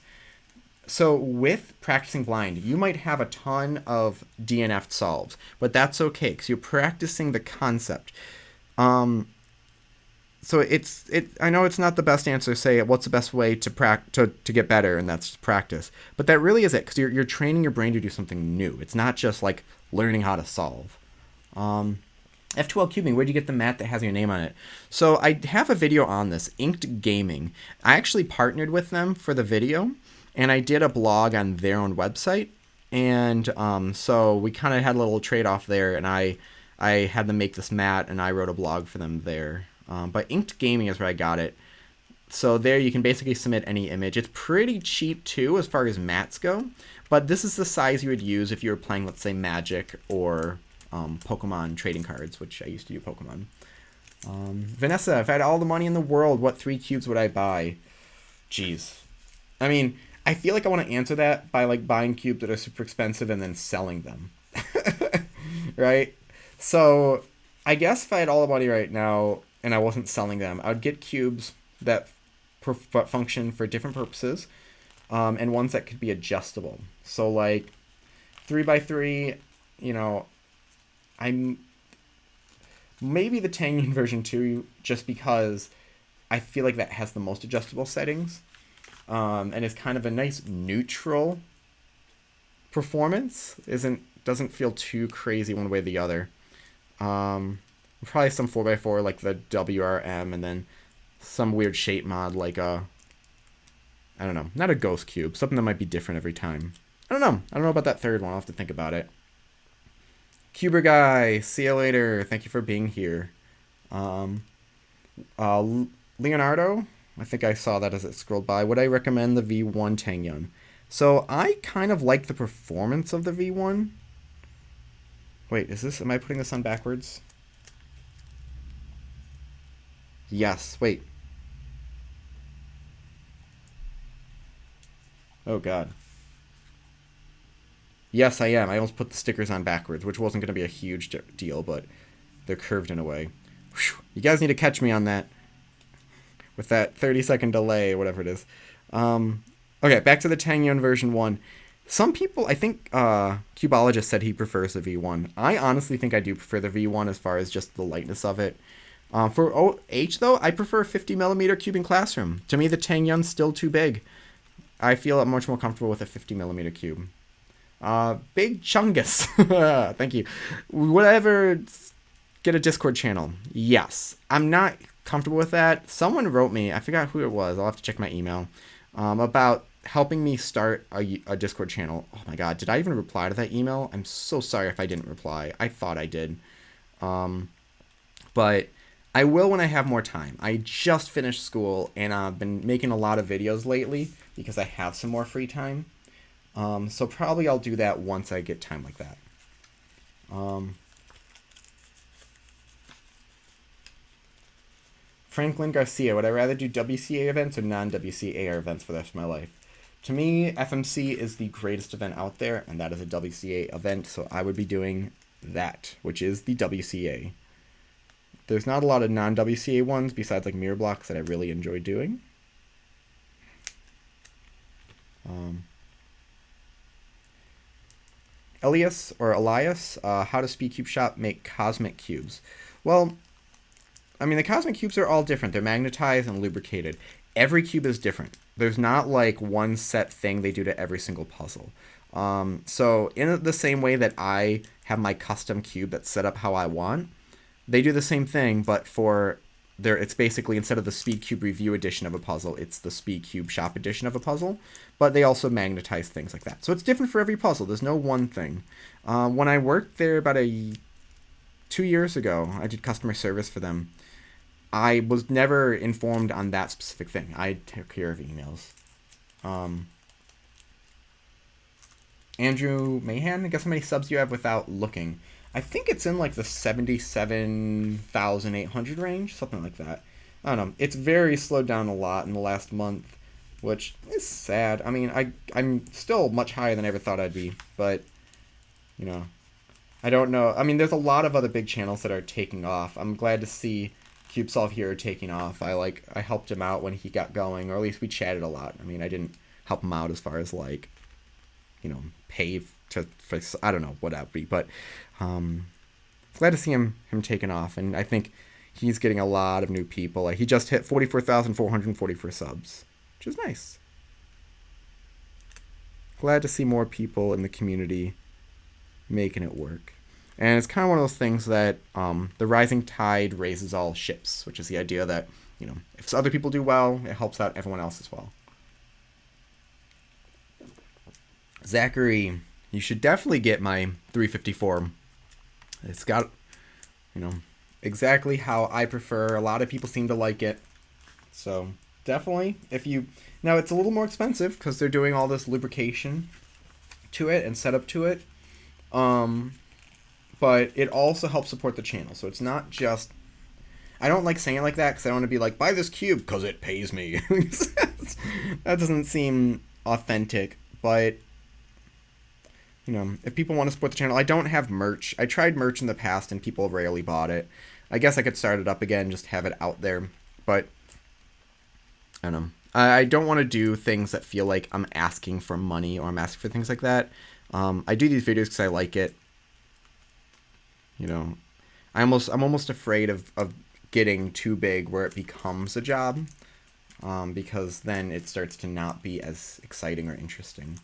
So with practicing blind, you might have a ton of DNF solves, but that's okay because you're practicing the concept. So I know it's not the best answer to say what's the best way to get better, and that's practice. But that really is it, because you're training your brain to do something new. It's not just like learning how to solve. F2L Cubing, where'd you get the mat that has your name on it? So I have a video on this, Inked Gaming. I actually partnered with them for the video, and I did a blog on their own website. And so we kind of had a little trade-off there, and I had them make this mat, and I wrote a blog for them there. But Inked Gaming is where I got it. So there you can basically submit any image. It's pretty cheap too as far as mats go, but this is the size you would use if you were playing, let's say, Magic or Pokemon trading cards, which I used to do Pokemon. Vanessa, if I had all the money in the world, what 3 cubes would I buy? Jeez. I mean, I feel like I want to answer that by like buying cubes that are super expensive and then selling them. Right? So I guess if I had all the money right now and I wasn't selling them, I would get cubes that function for different purposes, and ones that could be adjustable. So like 3x3, I'm maybe the Tangyun version 2, just because I feel like that has the most adjustable settings, and is kind of a nice neutral performance. Doesn't feel too crazy one way or the other. Probably some 4x4 like the WRM, and then some weird shape mod like I don't know, not a ghost cube, something that might be different every time. I don't know about that third one. I'll have to think about it. Cuber guy, see you later. Thank you for being here. Leonardo, I think I saw that as it scrolled by. Would I recommend the V1 Tangyun? So I kind of like the performance of the V1. Wait, am I putting this on backwards? Yes, wait. Oh god. Yes, I am. I almost put the stickers on backwards, which wasn't going to be a huge deal, but they're curved in a way. Whew. You guys need to catch me on that. With that 30-second delay, or whatever it is. Okay, back to the Tangyun version 1. Some people, I think Cubologist said he prefers the V1. I honestly think I do prefer the V1 as far as just the lightness of it. For OH, though, I prefer a 50mm cubing classroom. To me, the Tangyun's still too big. I feel I'm much more comfortable with a 50mm cube. Big Chungus. Thank you. Would I ever get a Discord channel? Yes. I'm not comfortable with that. Someone wrote me, I forgot who it was, I'll have to check my email, about helping me start a Discord channel. Oh my god, did I even reply to that email? I'm so sorry if I didn't reply. I thought I did. But I will when I have more time. I just finished school, and I've been making a lot of videos lately, because I have some more free time. So probably I'll do that once I get time like that. Franklin Garcia, would I rather do WCA events or non-WCA events for the rest of my life? To me, FMC is the greatest event out there, and that is a WCA event, so I would be doing that, which is the WCA. There's not a lot of non-WCA ones besides like mirror blocks that I really enjoy doing. Elias, how does Speed Cube Shop make cosmic cubes? Well, I mean, the cosmic cubes are all different. They're magnetized and lubricated. Every cube is different. There's not like one set thing they do to every single puzzle. So in the same way that I have my custom cube that's set up how I want, they do the same thing, but it's basically, instead of the Speed Cube Review edition of a puzzle, it's the Speed Cube Shop edition of a puzzle, but they also magnetize things like that. So it's different for every puzzle. There's no one thing. When I worked there about 2 years ago, I did customer service for them. I was never informed on that specific thing. I took care of emails. Andrew Mahan, guess how many subs you have without looking. I think it's in like the 77,800 range, something like that. I don't know. It's very slowed down a lot in the last month, which is sad. I mean, I'm still much higher than I ever thought I'd be, but, you know, I don't know. I mean, there's a lot of other big channels that are taking off. I'm glad to see CubeSolve here taking off. I helped him out when he got going, or at least we chatted a lot. I mean, I didn't help him out as far as like, you know, pay for I don't know what that would be, but glad to see him taking off, and I think he's getting a lot of new people. Like, he just hit 44,444 subs, which is nice. Glad to see more people in the community making it work. And it's kind of one of those things that the rising tide raises all ships, which is the idea that, you know, if other people do well, it helps out everyone else as well. Zachary, you should definitely get my 354. It's got, you know, exactly how I prefer. A lot of people seem to like it. So definitely, now it's a little more expensive because they're doing all this lubrication to it and setup to it. But it also helps support the channel. So it's not just, I don't like saying it like that because I don't want to be like, buy this cube because it pays me. That doesn't seem authentic, but, you know, if people want to support the channel, I don't have merch. I tried merch in the past and people rarely bought it. I guess I could start it up again, just have it out there, but I don't know. I don't want to do things that feel like I'm asking for money or I'm asking for things like that. I do these videos because I like it. You know, I'm almost afraid of getting too big where it becomes a job, because then it starts to not be as exciting or interesting.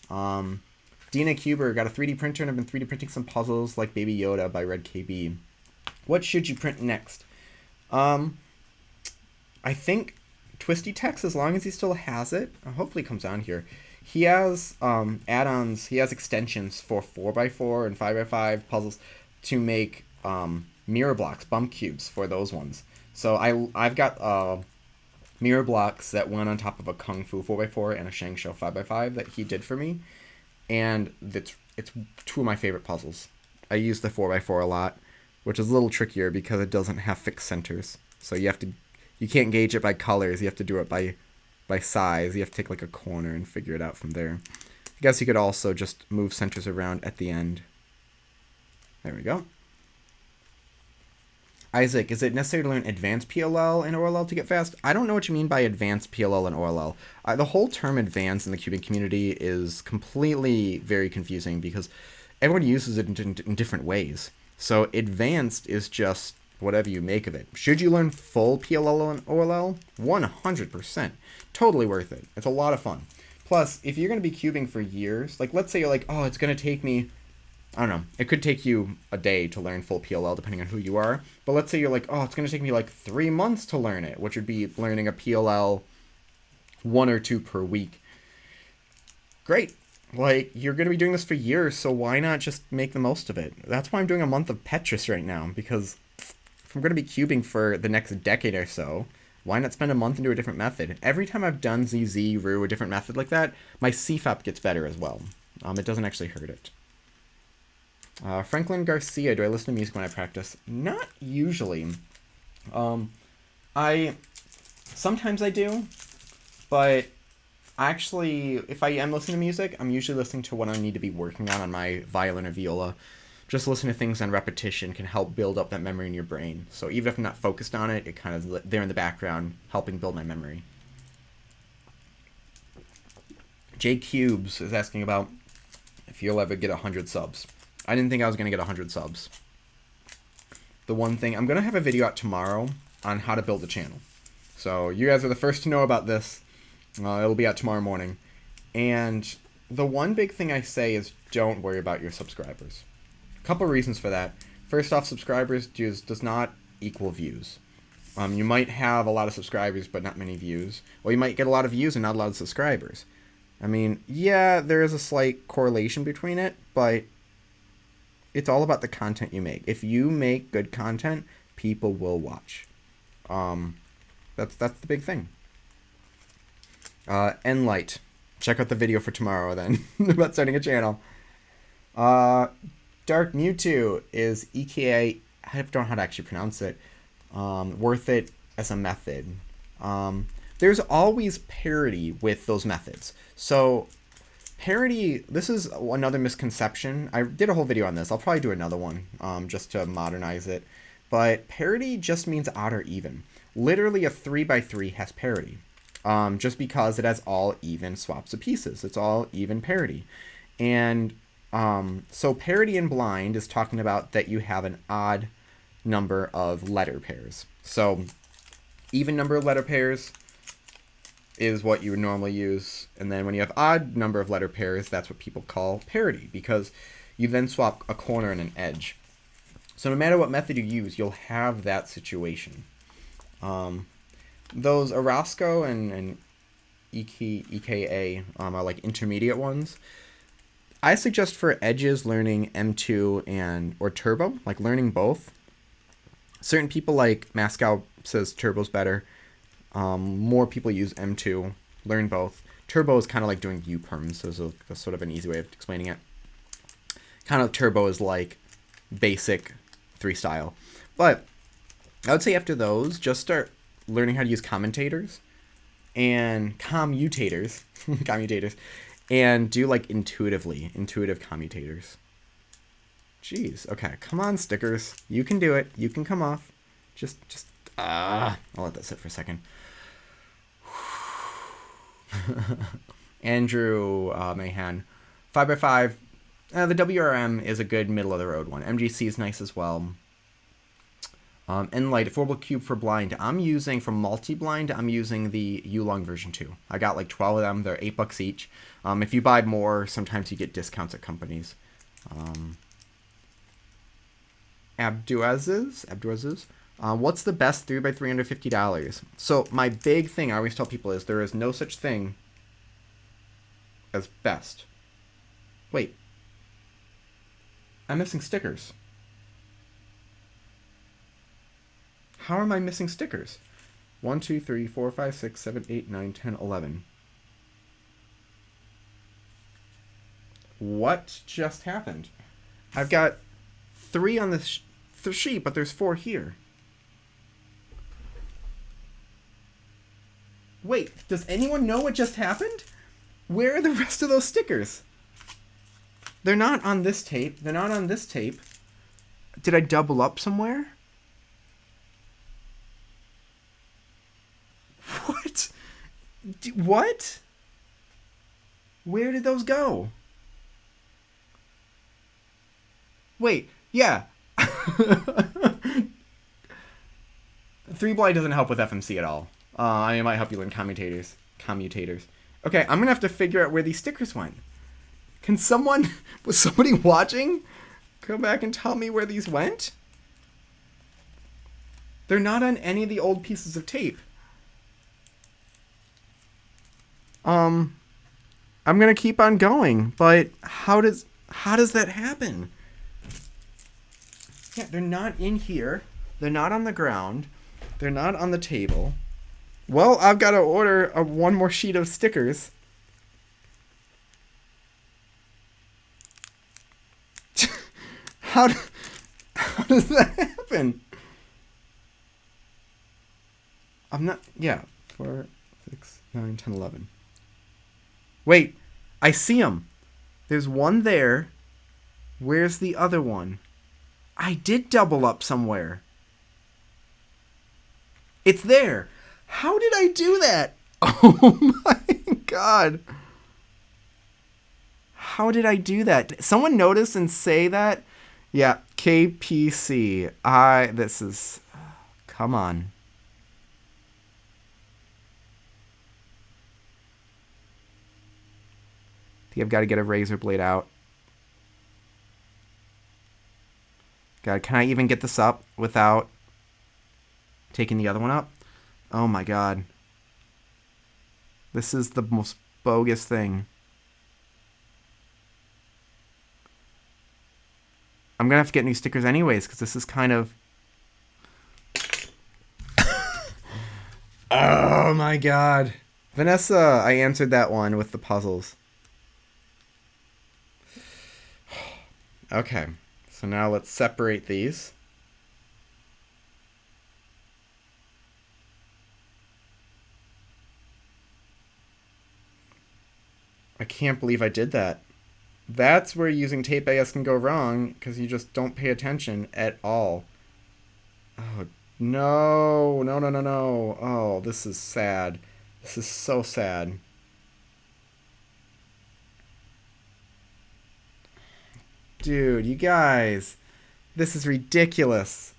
Dina Cuber got a 3D printer and I've been 3D printing some puzzles like Baby Yoda by Red KB. What should you print next? I think Twisty Text, as long as he still has it. Hopefully it comes down here. He has add-ons, he has extensions for 4x4 and 5x5 puzzles to make mirror blocks, bump cubes for those ones. So I've got mirror blocks that went on top of a Kung Fu 4x4 and a Shang Shou 5x5 that he did for me. And it's two of my favorite puzzles. I use the 4x4 a lot, which is a little trickier because it doesn't have fixed centers. So you can't gauge it by colors. You have to do it by size. You have to take like a corner and figure it out from there. I guess you could also just move centers around at the end. There we go. Isaac, is it necessary to learn advanced PLL and OLL to get fast? I don't know what you mean by advanced PLL and OLL. The whole term advanced in the cubing community is completely very confusing because everyone uses it in different ways. So advanced is just whatever you make of it. Should you learn full PLL and OLL? 100%. Totally worth it. It's a lot of fun. Plus, if you're going to be cubing for years, like let's say you're like, oh, it's going to take me, I don't know, it could take you a day to learn full PLL depending on who you are. But let's say you're like, oh, it's going to take me like 3 months to learn it, which would be learning a PLL 1 or 2 per week. Great. Like, you're going to be doing this for years, so why not just make the most of it? That's why I'm doing a month of Petrus right now, because if I'm going to be cubing for the next decade or so, Why not spend a month into a different method? Every time I've done ZZ, Ru, a different method like that, my CFAP gets better as well. It doesn't actually hurt it. Franklin Garcia, do I listen to music when I practice? Not usually. Sometimes I do, but actually, if I am listening to music, I'm usually listening to what I need to be working on my violin or viola. Just listening to things on repetition can help build up that memory in your brain. So even if I'm not focused on it, it kind of there in the background, helping build my memory. J Cubes is asking about if you'll ever get 100 subs. I didn't think I was going to get 100 subs. The one thing, I'm going to have a video out tomorrow on how to build a channel. So you guys are the first to know about this. It'll be out tomorrow morning. And the one big thing I say is don't worry about your subscribers. A couple reasons for that. First off, subscribers does not equal views. You might have a lot of subscribers but not many views. Or you might get a lot of views and not a lot of subscribers. I mean, yeah, there is a slight correlation between it, but it's all about the content you make. If you make good content, people will watch. That's the big thing. Enlight. Check out the video for tomorrow then about starting a channel. Dark Mewtwo is EKA. I don't know how to actually pronounce it. Worth it as a method. There's always parity with those methods. So parity, this is another misconception. I did a whole video on this. I'll probably do another one just to modernize it. But parity just means odd or even. Literally a 3x3 has parity. Just because it has all even swaps of pieces. It's all even parity. And so parity in blind is talking about that you have an odd number of letter pairs. So even number of letter pairs is what you would normally use. And then when you have odd number of letter pairs, that's what people call parity, because you then swap a corner and an edge. So no matter what method you use, you'll have that situation. Those Orozco and EKA are like intermediate ones. I suggest for edges learning M2 or Turbo, like learning both. Certain people like Mascow says Turbo's better. More people use M2, learn both. Turbo is kind of like doing U-perms, so there's a sort of an easy way of explaining it. Kind of Turbo is like basic 3 style. But I would say after those, just start learning how to use commentators and commutators, and do like intuitive commutators. Jeez, okay, come on, stickers. You can do it. You can come off. I'll let that sit for a second. Andrew Mahan, 5x5. The WRM is a good middle of the road one. MGC is nice as well. Enlight, affordable cube for blind. I'm using, from multi-blind, I'm using the Yulong version 2. I got like 12 of them. They're $8 each. If you buy more, sometimes you get discounts at companies. Abduaziz. What's the best 3x3 under $50? So my big thing I always tell people is there is no such thing as best. Wait. I'm missing stickers. How am I missing stickers? 1, 2, 3, 4, 5, 6, 7, 8, 9, 10, 11. What just happened? I've got 3 on this sheet, but there's 4 here. Wait, does anyone know what just happened? Where are the rest of those stickers? They're not on this tape. They're not on this tape. Did I double up somewhere? What? What? Where did those go? Wait, yeah. 3-blind doesn't help with FMC at all. I mean, it might help you learn commutators. Okay, I'm gonna have to figure out where these stickers went. Can was somebody watching? Come back and tell me where these went? They're not on any of the old pieces of tape. I'm gonna keep on going, but how does that happen? Yeah, they're not in here. They're not on the ground. They're not on the table. Well, I've got to order one more sheet of stickers. How does that happen? I'm not... Yeah. 4, 6, 9, 10, 11. Wait. I see them. There's one there. Where's the other one? I did double up somewhere. It's there. How did I do that? Oh my god. How did I do that? Did someone notice and say that? Yeah, KPC. This is... Come on. I think I've got to get a razor blade out. God, can I even get this up without taking the other one up? Oh my god. This is the most bogus thing. I'm going to have to get new stickers anyways, because this is kind of... Oh my god. Vanessa, I answered that one with the puzzles. Okay, so now let's separate these. I can't believe I did that. That's where using tape, I guess, can go wrong, because you just don't pay attention at all. Oh, no. No, no, no, no. Oh, this is sad. This is so sad. Dude, you guys. This is ridiculous.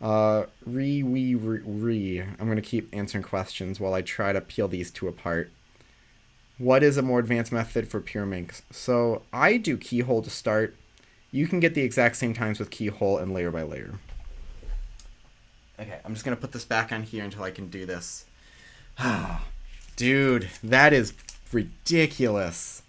I'm going to keep answering questions while I try to peel these two apart. What is a more advanced method for pure minx? So I do keyhole to start. You can get the exact same times with keyhole and layer by layer. Okay, I'm just going to put this back on here until I can do this. Dude, that is ridiculous.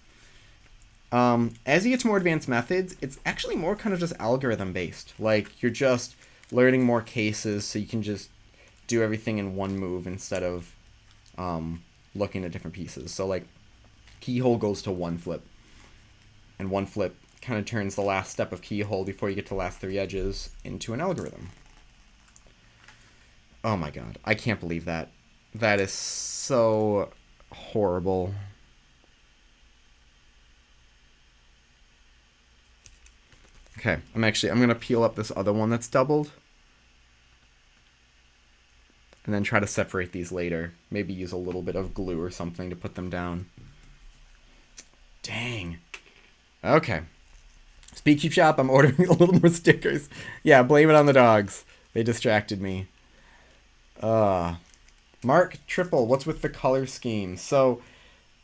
As you get to more advanced methods, it's actually more kind of just algorithm based. Like, you're just learning more cases so you can just do everything in one move instead of looking at different pieces. So, like, keyhole goes to one flip. And one flip kind of turns the last step of keyhole before you get to the last 3 edges into an algorithm. Oh my god, I can't believe that. That is so horrible. Okay, I'm going to peel up this other one that's doubled. And then try to separate these later. Maybe use a little bit of glue or something to put them down. Dang. Okay. Speak Cheap Shop, I'm ordering a little more stickers. Yeah, blame it on the dogs. They distracted me. Mark Triple, what's with the color scheme? So,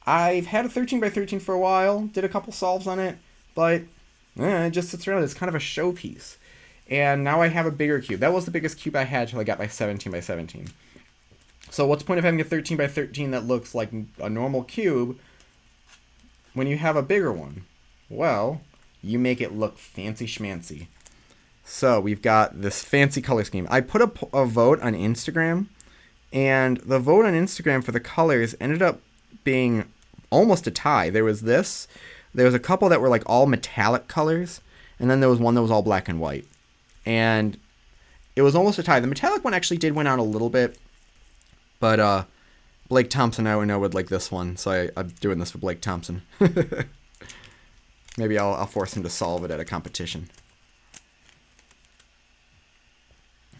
I've had a 13x13 for a while, did a couple solves on it, but it just sits around. It's kind of a showpiece. And now I have a bigger cube. That was the biggest cube I had till I got my 17x17. So what's the point of having a 13x13 that looks like a normal cube when you have a bigger one? Well, you make it look fancy schmancy. So we've got this fancy color scheme. I put a vote on Instagram, and the vote on Instagram for the colors ended up being almost a tie. There was this. There was a couple that were like all metallic colors, and then there was one that was all black and white. And it was almost a tie. The metallic one actually did win out a little bit, but Blake Thompson I know would like this one, so I'm doing this for Blake Thompson. Maybe I'll force him to solve it at a competition.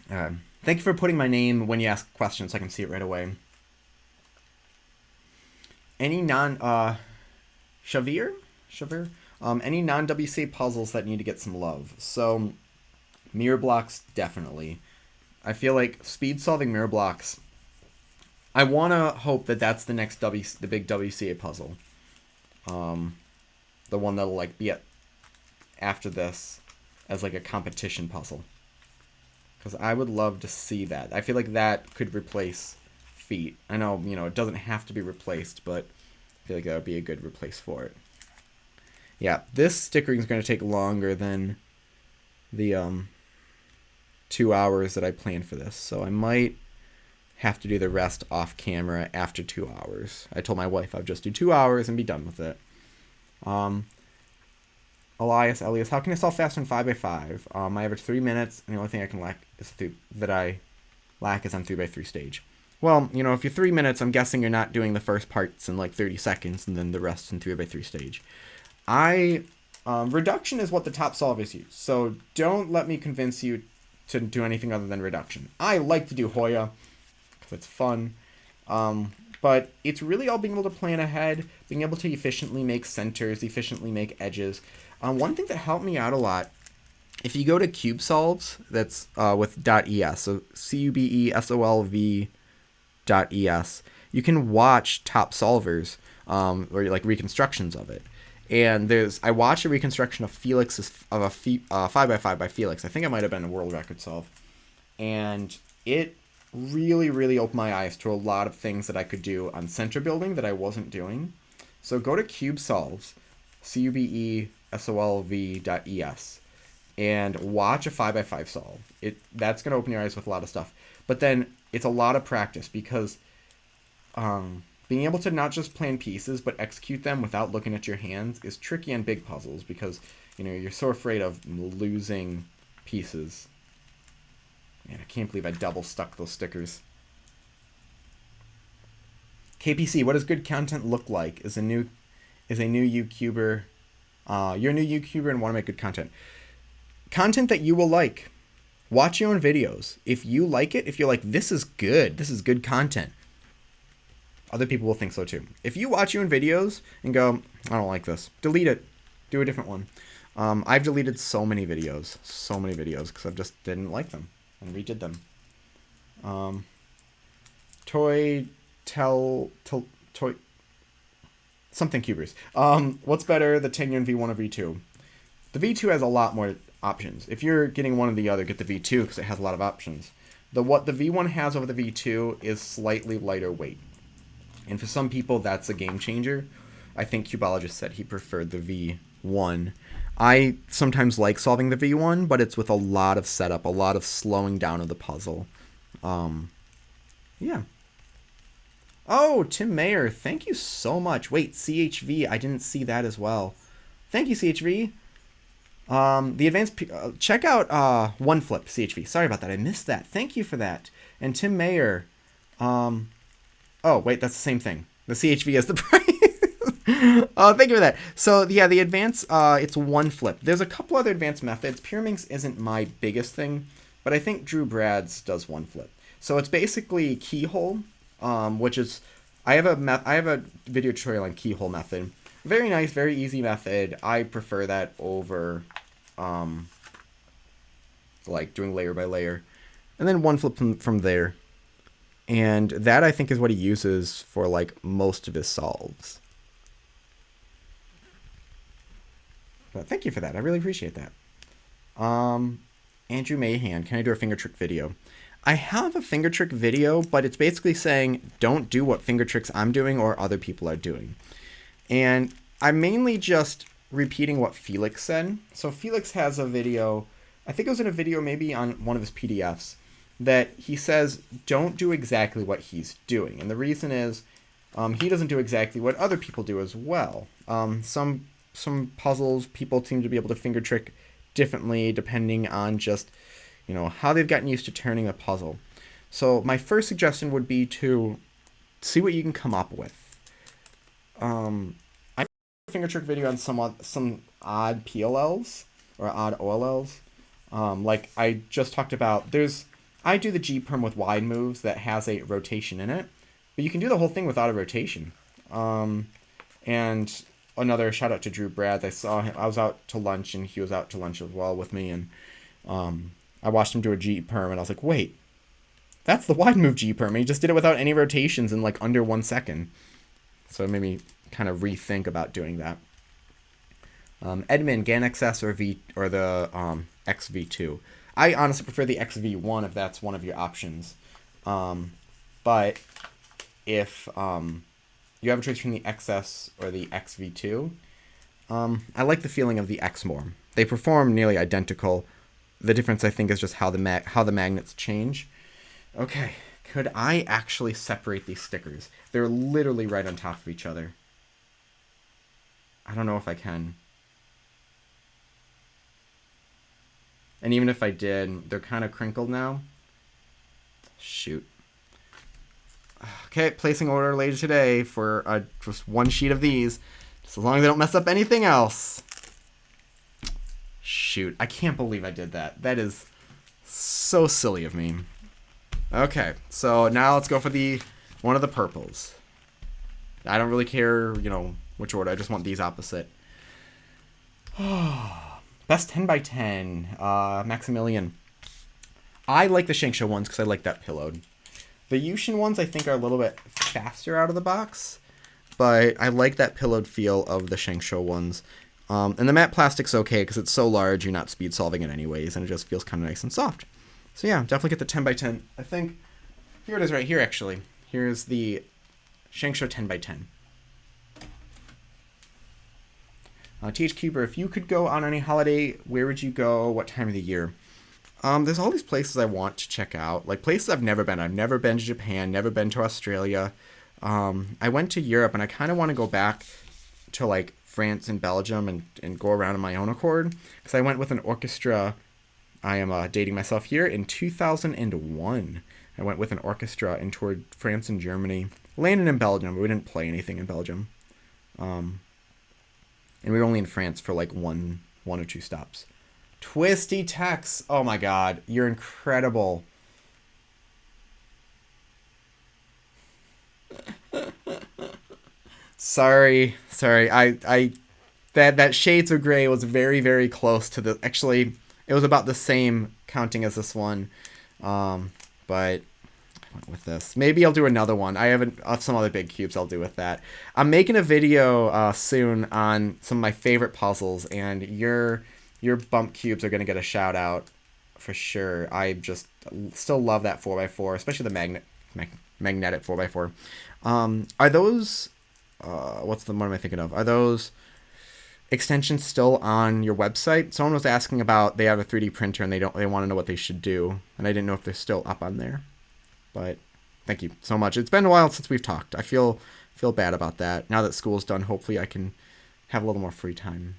Thank you for putting my name when you ask questions so I can see it right away. Any Shavir? Any non-WCA puzzles that need to get some love? So, mirror blocks, definitely. I feel like speed-solving mirror blocks, I want to hope that that's the next the big WCA puzzle. The one that'll like be after this as like a competition puzzle. Because I would love to see that. I feel like that could replace feet. I know, it doesn't have to be replaced, but I feel like that would be a good replace for it. Yeah, this stickering is going to take longer than the 2 hours that I planned for this, so I might have to do the rest off camera after 2 hours. I told my wife I'd just do 2 hours and be done with it. Elias, how can I solve fast in 5x5? I average 3 minutes, and the only thing I can lack is is on 3x3 stage. Well, if you're 3 minutes, I'm guessing you're not doing the first parts in like 30 seconds and then the rest in 3x3 stage. Reduction is what the top solvers use, so don't let me convince you to do anything other than reduction. I like to do Hoya because it's fun, but it's really all being able to plan ahead, being able to efficiently make centers, efficiently make edges. One thing that helped me out a lot, if you go to CubeSolves, that's with .es, so CubeSolv.es, you can watch top solvers or like reconstructions of it. And I watched a reconstruction of Felix's of a 5x5 by Felix. I think it might have been a world record solve, and it really, really opened my eyes to a lot of things that I could do on center building that I wasn't doing. So go to CubeSolves, CubeSolv.es, and watch a 5x5 solve. That's going to open your eyes with a lot of stuff. But then it's a lot of practice because being able to not just plan pieces but execute them without looking at your hands is tricky on big puzzles because you're so afraid of losing pieces. Man, I can't believe I double stuck those stickers. KPC, what does good content look like? Is a new YouTuber. You're a new YouTuber and want to make good content. Content that you will like. Watch your own videos. If you like it, if you're like, this is good content, other people will think so too. If you watch your own videos and go, I don't like this, delete it. Do a different one. I've deleted so many videos because I just didn't like them and redid them. Toy something cubers. What's better, the Tenyon V1 or V2? The V2 has a lot more options. If you're getting one or the other, get the V2 because it has a lot of options. What the V1 has over the V2 is slightly lighter weight. And for some people, that's a game changer. I think Cubologist said he preferred the V1. I sometimes like solving the V1, but it's with a lot of setup, a lot of slowing down of the puzzle. Yeah. Oh, Tim Mayer, thank you so much. Wait, CHV, I didn't see that as well. Thank you, CHV. The advanced check out One Flip CHV. Sorry about that. I missed that. Thank you for that. And Tim Mayer. Oh wait, that's the same thing. The CHV is the price. Oh, thank you for that. So yeah, the advanced it's One Flip. There's a couple other advanced methods. Pyraminx isn't my biggest thing, but I think Drew Brad's does One Flip. So it's basically keyhole, which is I have a video tutorial on keyhole method. Very nice, very easy method. I prefer that over like doing layer by layer. And then One Flip from there. And that I think is what he uses for like most of his solves. But thank you for that. I really appreciate that. Andrew Mahan, can I do a finger trick video? I have a finger trick video, but it's basically saying don't do what finger tricks I'm doing or other people are doing. And I'm mainly just repeating what Felix said. So Felix has a video, I think it was in a video maybe on one of his PDFs, that he says don't do exactly what he's doing. And the reason is he doesn't do exactly what other people do as well. Some puzzles, people seem to be able to finger trick differently depending on just, how they've gotten used to turning a puzzle. So my first suggestion would be to see what you can come up with. I made a finger trick video on some odd PLLs or odd OLLs. Like I just talked about, I do the G-perm with wide moves that has a rotation in it, but you can do the whole thing without a rotation. And another shout out to Drew Brads. I saw him, I was out to lunch and he was out to lunch as well with me, and I watched him do a G-perm and I was like, wait, that's the wide move G-perm. And he just did it without any rotations in like under 1 second. So it made me kind of rethink about doing that. Edmund, Gann XS or the XV2. I honestly prefer the XV1 if that's one of your options. But if you have a choice between the XS or the XV2, I like the feeling of the X more. They perform nearly identical. the difference, I think, is just how the magnets change. Okay, could I actually separate these stickers? They're literally right on top of each other. I don't know if I can. And even if I did, they're kind of crinkled now. Shoot. Okay, placing order later today for just one sheet of these. Just as long as they don't mess up anything else. Shoot, I can't believe I did that. That is so silly of me. Okay, so now let's go for one of the purples. I don't really care, which order. I just want these opposite. Best 10 by 10, Maximilian. I like the Shanksha ones because I like that pillowed. The Yushin ones I think are a little bit faster out of the box, but I like that pillowed feel of the Shanksha ones. And the matte plastic's okay because it's so large you're not speed solving it anyways, and it just feels kind of nice and soft. So yeah, definitely get the 10 by 10. I think, here it is right here actually. Here's the Shanksha 10 by 10. TH Cuber, if you could go on any holiday, where would you go? What time of the year? There's all these places I want to check out, like places I've never been. I've never been to Japan, never been to Australia. I went to Europe, and I kind of want to go back to like France and Belgium and go around on my own accord, because I went with an orchestra. I am dating myself here. In 2001, I went with an orchestra and toured France and Germany. Landed in Belgium, but we didn't play anything in Belgium. And we were only in France for like one or two stops. Twisty Tex. Oh my god, you're incredible. Sorry. That Shades of Grey was very, very close to the. Actually, it was about the same counting as this one, but I went with this. Maybe I'll do another one. I haven't some other big cubes I'll do with that. I'm making a video soon on some of my favorite puzzles, and your bump cubes are gonna get a shout out for sure. I just still love that 4x4, especially the magnetic 4x4. Are those what am I thinking of? Are those extensions still on your website? Someone was asking about, they have a 3D printer and they want to know what they should do, and I didn't know if they're still up on there. But thank you so much. It's been a while since we've talked. I feel bad about that. Now that school's done, hopefully I can have a little more free time.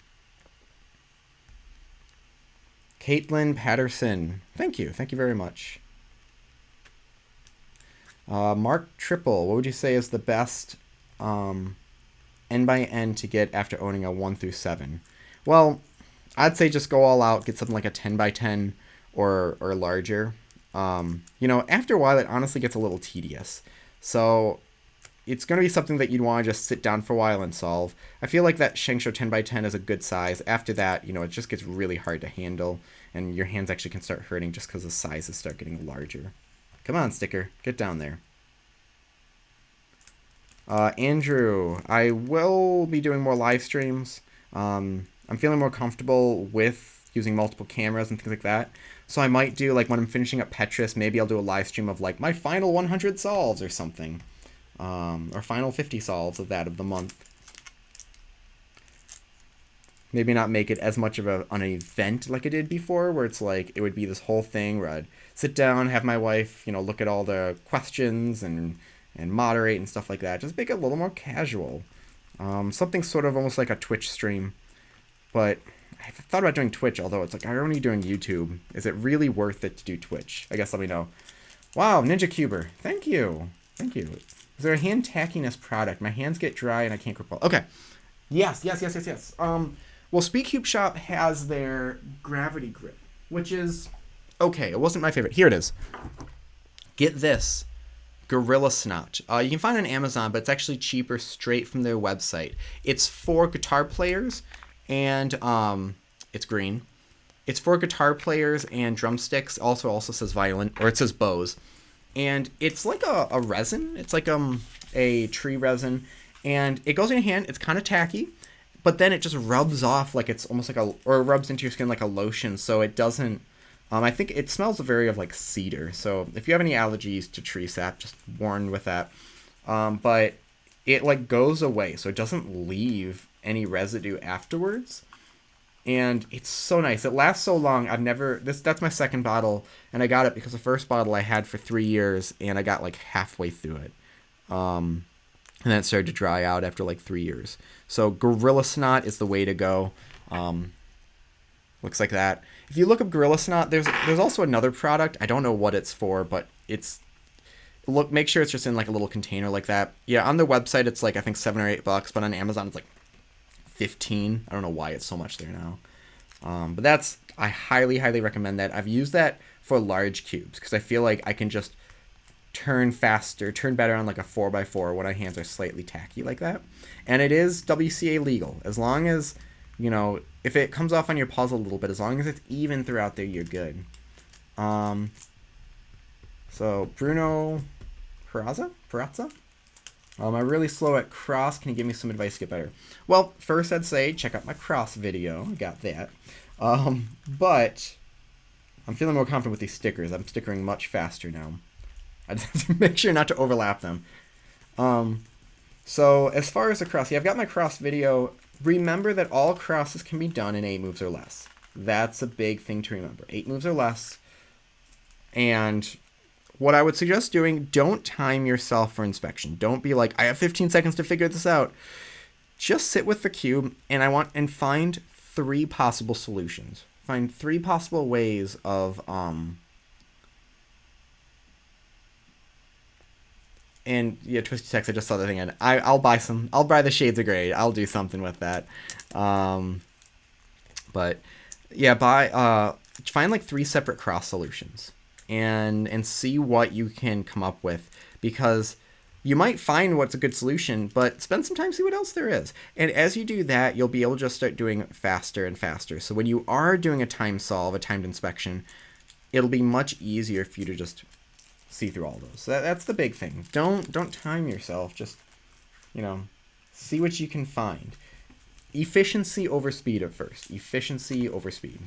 Caitlin Patterson. Thank you very much. Mark Triple, what would you say is the best N by N to get after owning a 1 through 7? Well, I'd say just go all out, get something like a 10 by 10 or larger. After a while it honestly gets a little tedious. So it's going to be something that you'd want to just sit down for a while and solve. I feel like that Shanksha 10 by 10 is a good size. After that, it just gets really hard to handle, and your hands actually can start hurting just because the sizes start getting larger. Come on, sticker, get down there. Andrew, I will be doing more live streams. I'm feeling more comfortable with using multiple cameras and things like that. So I might do, like, when I'm finishing up Petrus, maybe I'll do a live stream of, like, my final 100 solves or something. Or final 50 solves of the month. Maybe not make it as much of an event like I did before, where it's like, it would be this whole thing where I'd sit down, have my wife, look at all the questions and moderate and stuff like that. Just make it a little more casual. Something sort of almost like a Twitch stream. But I thought about doing Twitch, although it's like, I'm only doing YouTube. Is it really worth it to do Twitch? I guess let me know. Wow, Ninja Cuber. Thank you. Is there a hand tackiness product? My hands get dry and I can't grip well. Okay. Yes. Well, Speedcube Shop has their gravity grip, which is okay. It wasn't my favorite. Here it is. Get this. Gorilla Snot. You can find it on Amazon, but it's actually cheaper straight from their website. It's for guitar players, and it's green. It's for guitar players and drumsticks. Also says violin, or it says bows. And it's like a resin. It's like a tree resin, and it goes in your hand. It's kind of tacky, but then it just rubs off like it's almost like or rubs into your skin like a lotion, so it doesn't. I think it smells very of like cedar. So if you have any allergies to tree sap, just warn with that. But it like goes away, so it doesn't leave any residue afterwards. And it's so nice. It lasts so long. That's my second bottle, and I got it because the first bottle I had for 3 years, and I got like halfway through it. And then it started to dry out after like 3 years. So Gorilla Snot is the way to go. Looks like that. If you look up Gorilla Snot, there's also another product. I don't know what it's for, but make sure it's just in like a little container like that. Yeah, on their website it's like I think $7 or $8, but on Amazon it's like 15. I don't know why it's so much there now. But I highly recommend that. I've used that for large cubes because I feel like I can just turn better on like a 4x4 when my hands are slightly tacky like that. And it is WCA legal. As long as, if it comes off on your paws a little bit, as long as it's even throughout there, you're good. So Bruno Perazza? I'm really slow at cross. Can you give me some advice to get better? Well, first I'd say check out my cross video. Got that. But I'm feeling more confident with these stickers. I'm stickering much faster now. I just have to make sure not to overlap them. So as far as the cross, I've got my cross video. Remember that all crosses can be done in 8 moves or less. That's a big thing to remember. 8 moves or less. And what I would suggest doing, don't time yourself for inspection. Don't be like, I have 15 seconds to figure this out. Just sit with the cube and find 3 possible solutions. Find 3 possible ways of and yeah, Twisty Text, I just saw the thing, and I'll buy the Shades of Grey. I'll do something with that. But yeah, find like 3 separate cross solutions and see what you can come up with, because you might find what's a good solution, but spend some time, see what else there is. And as you do that, you'll be able to just start doing faster and faster. So when you are doing a timed inspection, it'll be much easier for you to just see through all those. So that's the big thing. Don't time yourself. Just, see what you can find. Efficiency over speed at first. Efficiency over speed.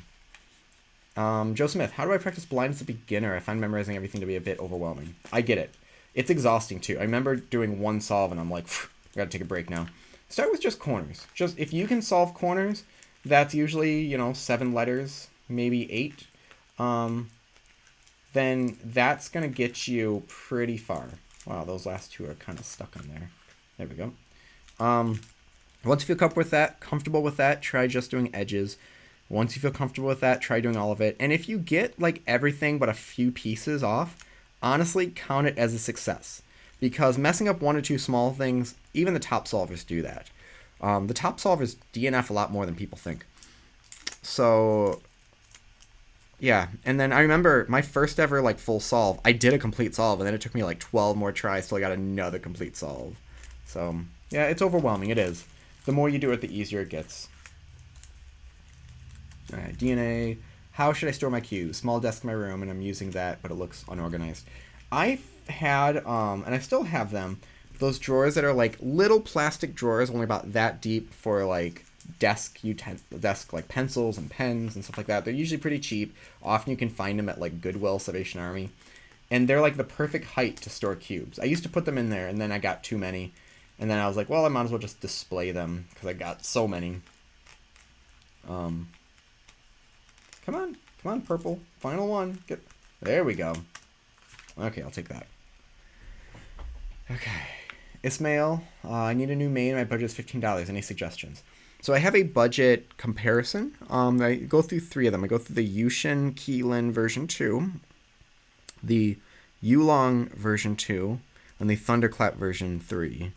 Joe Smith, how do I practice blind as a beginner? I find memorizing everything to be a bit overwhelming. I get it. It's exhausting too. I remember doing one solve and I'm like, I gotta take a break now. Start with just corners. Just if you can solve corners, that's usually, 7 letters, maybe 8. Then that's going to get you pretty far. Wow, those last 2 are kind of stuck on there. There we go. Once you feel comfortable with that, try just doing edges. Once you feel comfortable with that, try doing all of it. And if you get like everything but a few pieces off, honestly, count it as a success. Because messing up 1 or 2 small things, even the top solvers do that. The top solvers DNF a lot more than people think. So yeah, and then I remember my first ever like full solve, I did a complete solve, and then it took me like 12 more tries till I got another complete solve. So yeah, it's overwhelming. It is. The more you do it, the easier it gets. All right, DNA. How should I store my cubes? Small desk in my room, and I'm using that, but it looks unorganized. I've had, and I still have them, those drawers that are like little plastic drawers, only about that deep, for like desk like pencils and pens and stuff like that. They're usually pretty cheap. Often you can find them at like Goodwill, Salvation Army, and they're like the perfect height to store cubes. I used to put them in there, and then I got too many, and then I was like, well, I might as well just display them because I got so many. Come on, purple. Final one. There we go. Okay, I'll take that. Okay. Ismail, I need a new main. My budget is $15. Any suggestions? So I have a budget comparison. I go through 3 of them. I go through the Yushin Keelin version 2, the Yulong version 2, and the Thunderclap version 3.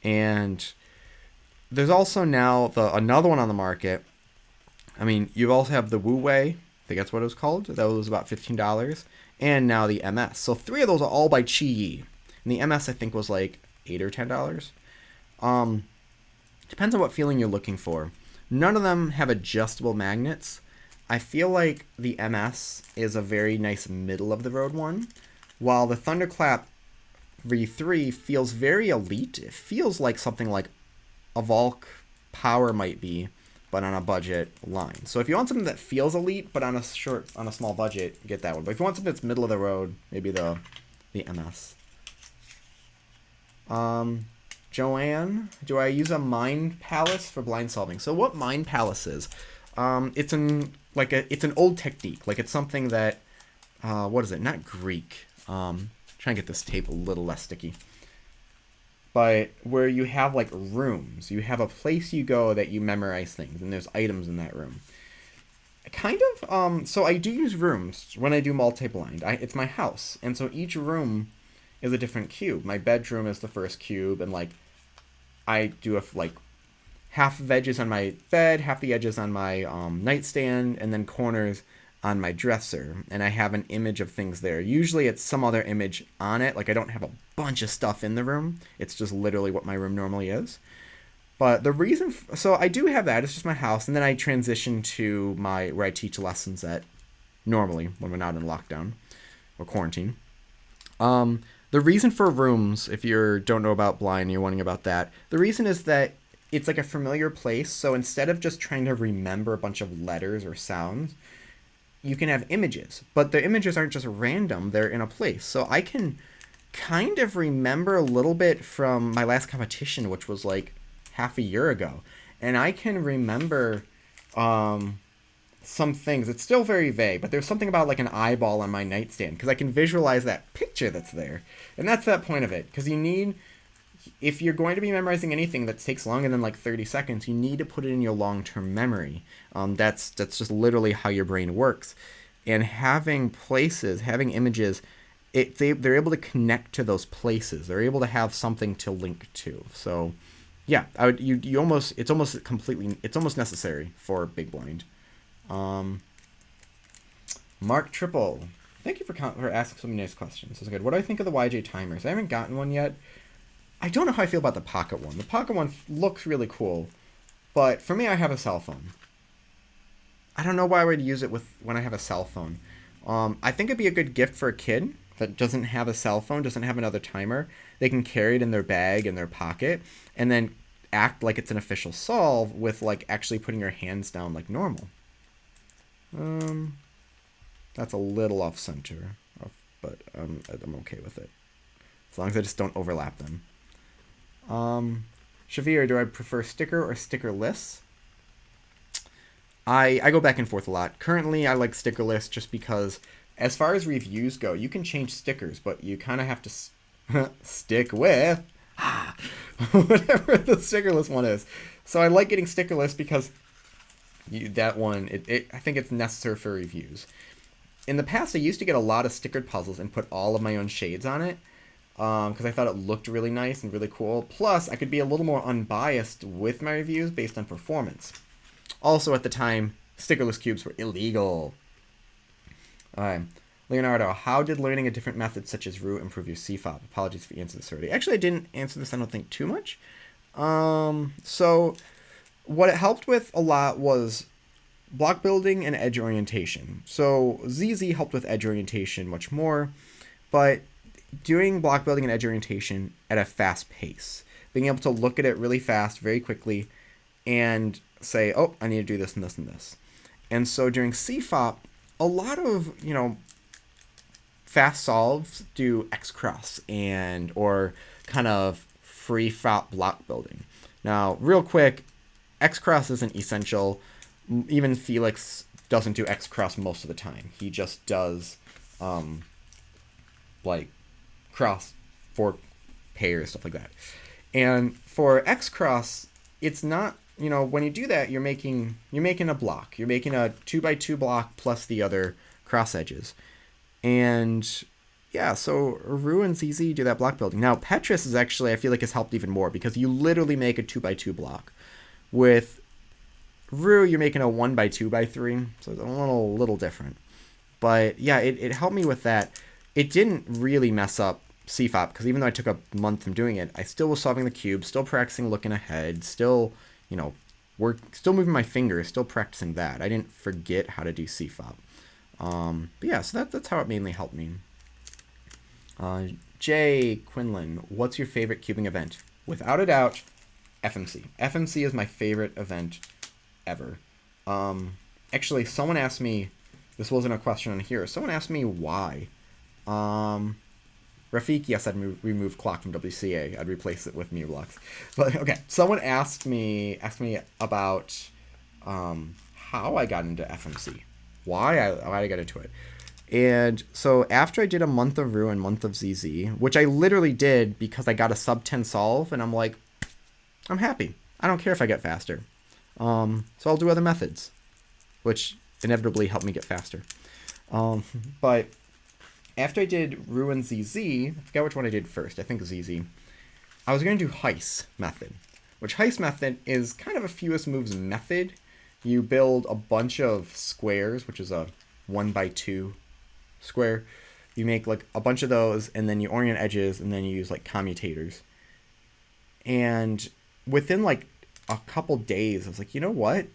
And there's also now another one on the market. I mean, you also have the Wu Wei. I think that's what it was called. That was about $15. And now the MS. So 3 of those are all by Chi-Yi. And the MS, I think, was like $8 or $10. Depends on what feeling you're looking for. None of them have adjustable magnets. I feel like the MS is a very nice middle of the road one, while the Thunderclap V3 feels very elite. It feels like something like a Valk Power might be, but on a budget line. So if you want something that feels elite, but on a small budget, get that one. But if you want something that's middle of the road, maybe the MS. Joanne, do I use a Mind Palace for blind solving? So what Mind Palace is, it's an old technique. Like it's something that what is it? Not Greek. Try and get this tape a little less sticky. But where you have like rooms, you have a place you go that you memorize things, and there's items in that room. Kind of. So I do use rooms when I do multi-blind. It's my house, and so each room is a different cube. My bedroom is the first cube, and like I do like half of edges on my bed, half the edges on my nightstand, and then corners on my dresser. And I have an image of things there. Usually it's some other image on it. Like I don't have a bunch of stuff in the room. It's just literally what my room normally is. But the reason, so I do have that. It's just my house, and then I transition to where I teach lessons at normally when we're not in lockdown or quarantine. The reason for rooms, if you don't know about blind and you're wondering about that, the reason is that it's like a familiar place. So instead of just trying to remember a bunch of letters or sounds, you can have images. But the images aren't just random. They're in a place. So I can kind of remember a little bit from my last competition, which was like half a year ago. And I can remember some things. It's still very vague, but there's something about like an eyeball on my nightstand because I can visualize that picture that's there. And that's that point of it. Because if you're going to be memorizing anything that takes longer than like 30 seconds, you need to put it in your long-term memory. That's just literally how your brain works. And having places, having images, they're able to connect to those places. They're able to have something to link to. So yeah, it's almost necessary for Big Blind. Mark Triple, thank you for asking so many nice questions. That's good. What do I think of the YJ timers? I haven't gotten one yet. I don't know how I feel about the Pocket one. The Pocket one looks really cool, but for me, I have a cell phone. I don't know why I would use it when I have a cell phone. I think it'd be a good gift for a kid that doesn't have a cell phone, doesn't have another timer. They can carry it in their bag, in their pocket, and then act like it's an official solve with like actually putting your hands down like normal. That's a little off center, but I'm okay with it. As long as I just don't overlap them. Shavir, do I prefer sticker or stickerless? I go back and forth a lot. Currently, I like stickerless just because as far as reviews go, you can change stickers, but you kind of have to stick with whatever the stickerless one is. So I like getting stickerless because that one, I think it's necessary for reviews. In the past, I used to get a lot of stickered puzzles and put all of my own shades on it because I thought it looked really nice and really cool. Plus, I could be a little more unbiased with my reviews based on performance. Also, at the time, stickerless cubes were illegal. Leonardo, how did learning a different method such as root improve your CFOP? Apologies if you answered this already. Actually, I didn't answer this, I don't think, too much. So what it helped with a lot was block building and edge orientation. So ZZ helped with edge orientation much more, but doing block building and edge orientation at a fast pace. Being able to look at it really fast, very quickly, and say, oh, I need to do this and this and this. And so during CFOP, a lot of, fast solves do X-cross or kind of free FOP block building. Now, real quick, X-cross isn't essential. Even Felix doesn't do X-cross most of the time. He just does, cross for pairs, stuff like that. And for X-cross, it's not, when you do that, you're making a block. You're making a 2x2 block plus the other cross edges. And yeah, so Rue and ZZ do that block building. Now, Petrus is actually, I feel like, has helped even more because you literally make a 2x2 block. With Rue, you're making a 1x2x3, so it's a little different. But yeah, it helped me with that. It didn't really mess up CFOP because even though I took a month from doing it, I still was solving the cube, still practicing looking ahead, still, still moving my fingers, still practicing that. I didn't forget how to do CFOP. But yeah, so that's how it mainly helped me. Jay Quinlan, what's your favorite cubing event? Without a doubt, FMC. FMC is my favorite event ever. Actually, someone asked me, this wasn't a question on here, someone asked me why. Rafik, yes, I'd remove clock from WCA. I'd replace it with Mew blocks. But okay, someone asked me about how I got into FMC, why I got into it. And so after I did a month of Ru and month of ZZ, which I literally did because I got a sub 10 solve, and I'm like, I'm happy. I don't care if I get faster. So I'll do other methods, which inevitably helped me get faster. But after I did Ru and ZZ, I forgot which one I did first. I think ZZ. I was going to do Heist method, which Heist method is kind of a fewest moves method. You build a bunch of squares, which is a 1x2 square. You make like a bunch of those, and then you orient edges, and then you use like commutators. And within like a couple days, I was like, you know what?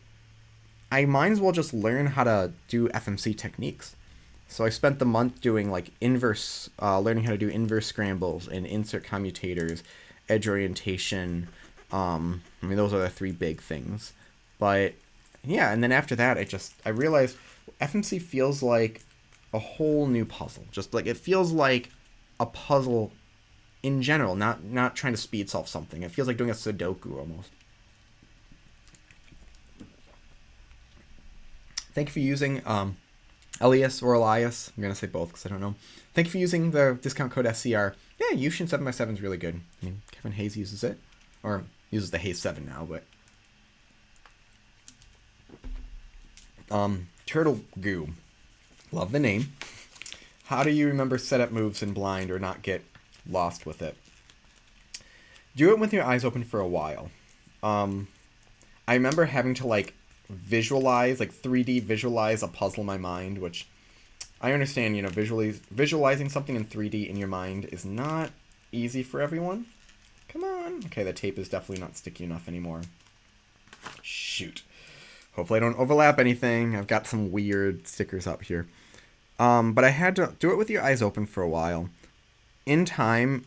I might as well just learn how to do FMC techniques. So I spent the month doing like inverse, learning how to do inverse scrambles and insert commutators, edge orientation. I mean, those are the three big things. But yeah, and then after that, I realized FMC feels like a whole new puzzle. Just like, it feels like a puzzle in general, not trying to speed solve something. It feels like doing a Sudoku almost. Thank you for using Elias or Elias. I'm going to say both because I don't know. Thank you for using the discount code SCR. Yeah, Yushin 7x7 is really good. I mean, Kevin Hayes uses it. Or uses the Hayes 7 now, but... Turtle Goo. Love the name. How do you remember setup moves in blind or not get lost with it? Do it with your eyes open for a while. I remember having to, like, visualize, like 3D visualize a puzzle in my mind, which I understand, you know, visualizing something in 3D in your mind is not easy for everyone. Come on. Okay, the tape is definitely not sticky enough anymore. Shoot. Hopefully I don't overlap anything. I've got some weird stickers up here. But I had to do it with your eyes open for a while. In time,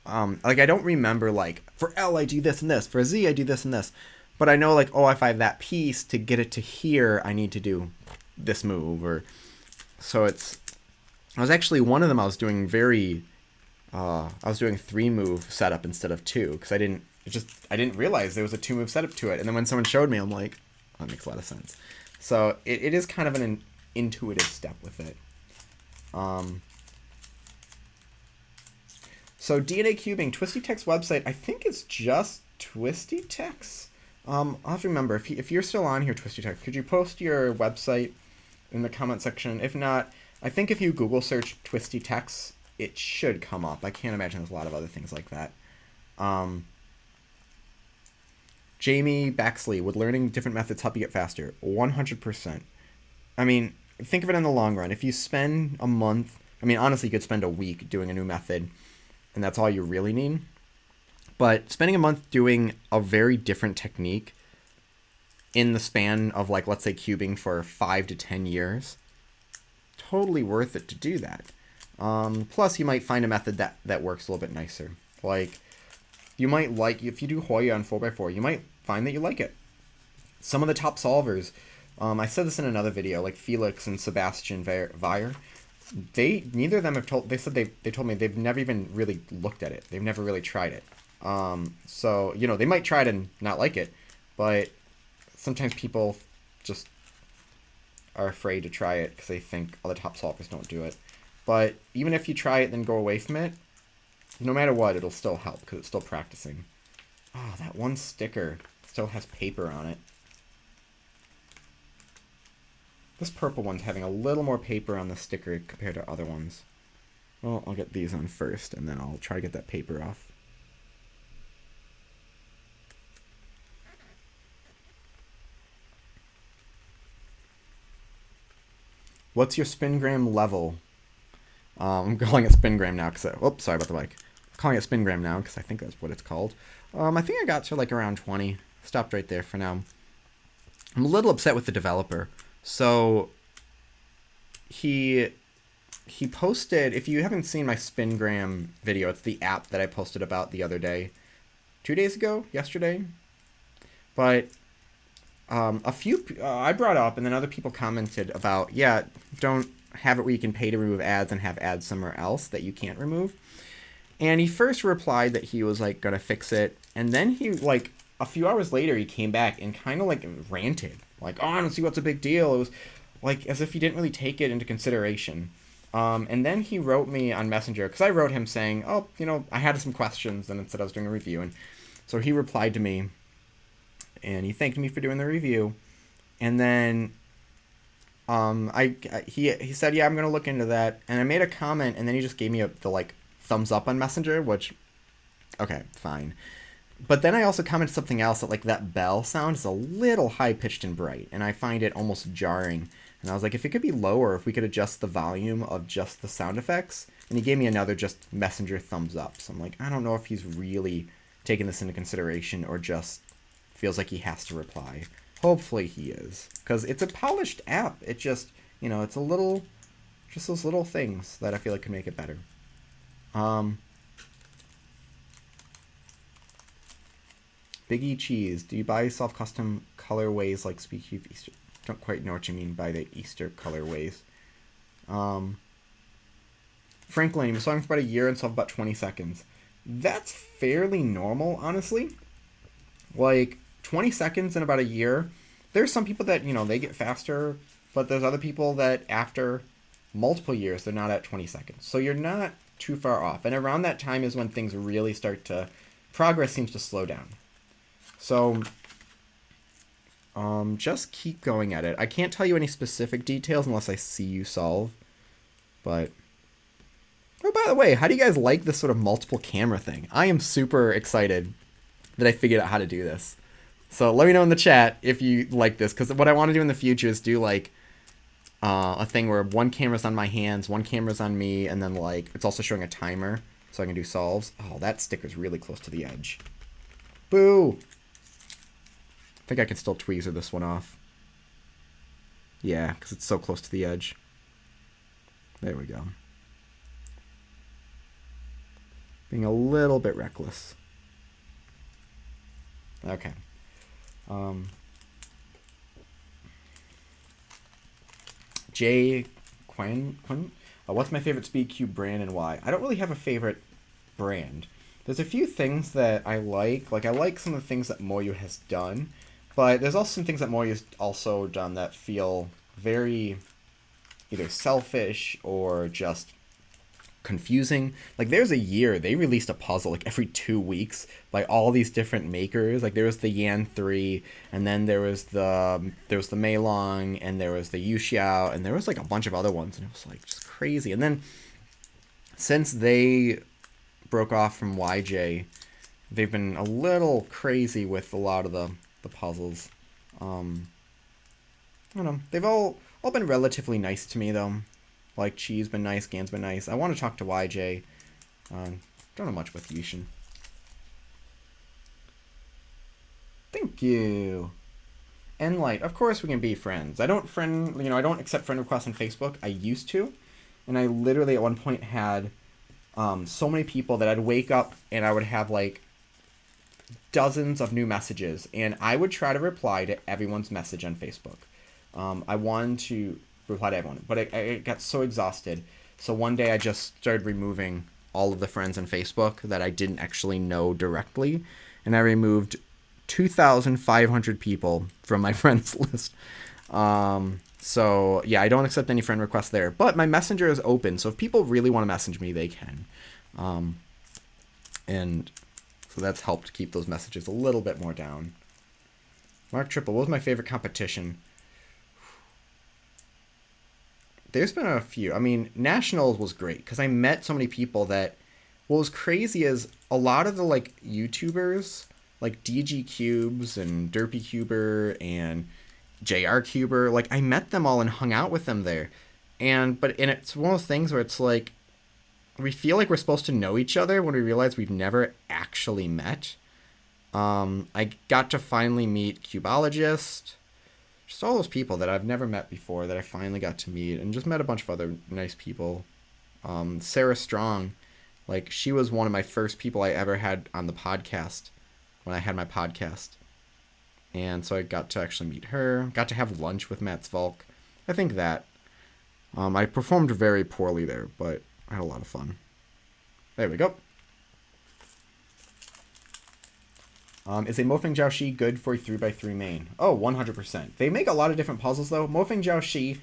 like I don't remember, like, for L I do this and this, for Z I do this and this. But I know, like, oh, if I have that piece, to get it to here, I need to do this move. Or so it's... I was actually, one of them I was doing I was doing 3-move setup instead of 2. Because I didn't realize there was a 2-move setup to it. And then when someone showed me, I'm like, oh, that makes a lot of sense. So it is kind of an intuitive step with it. So DNA cubing, Twisty Tech's website, I think it's just Twisty Tech's. I'll have to remember, if you're still on here, Twisty Tech, could you post your website in the comment section? If not, I think if you Google search Twisty Techs, it should come up. I can't imagine there's a lot of other things like that. Jamie Baxley, would learning different methods help you get faster? 100%. I mean, think of it in the long run. If you spend a month, I mean, honestly, you could spend a week doing a new method, and that's all you really need. But spending a month doing a very different technique in the span of, like, let's say cubing for 5 to 10 years, totally worth it to do that. Plus, you might find a method that works a little bit nicer. Like, you might like, if you do Hoya on 4x4, you might find that you like it. Some of the top solvers, I said this in another video, like Felix and Sebastian Weyer, neither of them have told, they told me they've never even really looked at it. They've never really tried it. So, you know, they might try it and not like it, but sometimes people just are afraid to try it because they think all the top solvers don't do it. But even if you try it, then go away from it, no matter what, it'll still help because it's still practicing. Oh, that one sticker still has paper on it. This purple one's having a little more paper on the sticker compared to other ones. Well, I'll get these on first, and then I'll try to get that paper off. What's your spingram level? I'm calling it spingram now because oops, sorry about the mic. I'm calling it spingram now because I think that's what it's called. I think I got to like around 20. Stopped right there for now. I'm a little upset with the developer. So he posted, if you haven't seen my spingram video, it's the app that I posted about the other day. 2 days ago? Yesterday? But a few I brought up, and then other people commented about, yeah, don't have it where you can pay to remove ads and have ads somewhere else that you can't remove. And he first replied that he was like gonna fix it, and then he, like, a few hours later he came back and kind of like ranted Like, oh, I don't see what's a big deal. It was like as if he didn't really take it into consideration. And then he wrote me on Messenger, because I wrote him saying, oh, I had some questions, and it said I was doing a review. And so he replied to me, and he thanked me for doing the review. And then he said, yeah, I'm going to look into that. And I made a comment, and then he just gave me the, like, thumbs up on Messenger, which, okay, fine. But then I also commented something else that, like, that bell sound is a little high-pitched and bright, and I find it almost jarring. And I was like, if it could be lower, if we could adjust the volume of just the sound effects. And he gave me another just Messenger thumbs up. So I'm like, I don't know if he's really taking this into consideration or just feels like he has to reply. Hopefully he is. Because it's a polished app. It just, it's a little, just those little things that I feel like could make it better. Big E Cheese, do you buy yourself custom colorways like Speak of Easter? Don't quite know what you mean by the Easter colorways. Franklin, you've been talking for about a year and so about 20 seconds. That's fairly normal, honestly. Like, 20 seconds in about a year. There's some people that, they get faster, but there's other people that after multiple years, they're not at 20 seconds. So you're not too far off. And around that time is when things really start to, progress seems to slow down. So, just keep going at it. I can't tell you any specific details unless I see you solve. But, oh, by the way, how do you guys like this sort of multiple camera thing? I am super excited that I figured out how to do this. So let me know in the chat if you like this, because what I want to do in the future is do like a thing where one camera's on my hands, one camera's on me, and then like it's also showing a timer so I can do solves. Oh, that sticker's really close to the edge. Boo! I think I can still tweezer this one off. Yeah, because it's so close to the edge. There we go. Being a little bit reckless. Okay. Jay Quinn? What's my favorite SpeedCube brand and why? I don't really have a favorite brand. There's a few things that I like. Like, I like some of the things that Moyu has done. But there's also some things that Moyu's also done that feel very either selfish or just confusing. Like, there's a year they released a puzzle like every 2 weeks by all these different makers. Like, there was the Yan 3, and then there was the Meilong, and there was the Yuxiao, and there was like a bunch of other ones, and it was like just crazy. And then since they broke off from YJ, they've been a little crazy with a lot of the puzzles. I don't know. They've all been relatively nice to me, though. Like, Chi's been nice, Gann's been nice. I want to talk to YJ. Don't know much with Yushin. Thank you. Enlight, of course we can be friends. I don't accept friend requests on Facebook. I used to. And I literally at one point had so many people that I'd wake up and I would have like dozens of new messages, and I would try to reply to everyone's message on Facebook. I wanted to reply to everyone, but I got so exhausted. So one day I just started removing all of the friends on Facebook that I didn't actually know directly, and I removed 2,500 people from my friends list. So yeah, I don't accept any friend requests there, but my messenger is open, so if people really want to message me, they can. And so that's helped keep those messages a little bit more down. Mark Triple, what was my favorite competition? There's been a few. I mean, Nationals was great because I met so many people that what was crazy is a lot of the like YouTubers, like DG Cubes and Derpy Cuber and JR Cuber, like I met them all and hung out with them there. And it's one of those things where it's like we feel like we're supposed to know each other when we realize we've never actually met. I got to finally meet Cubologist. Just all those people that I've never met before that I finally got to meet, and just met a bunch of other nice people. Sarah Strong, like she was one of my first people I ever had on the podcast when I had my podcast. And so I got to actually meet her, got to have lunch with Matt Zvolk. I think that. I performed very poorly there, but I had a lot of fun. There we go. Is a Mofeng Jiaoxi good for a 3x3 main? Oh, 100%. They make a lot of different puzzles, though. Mofeng Jiaoxi,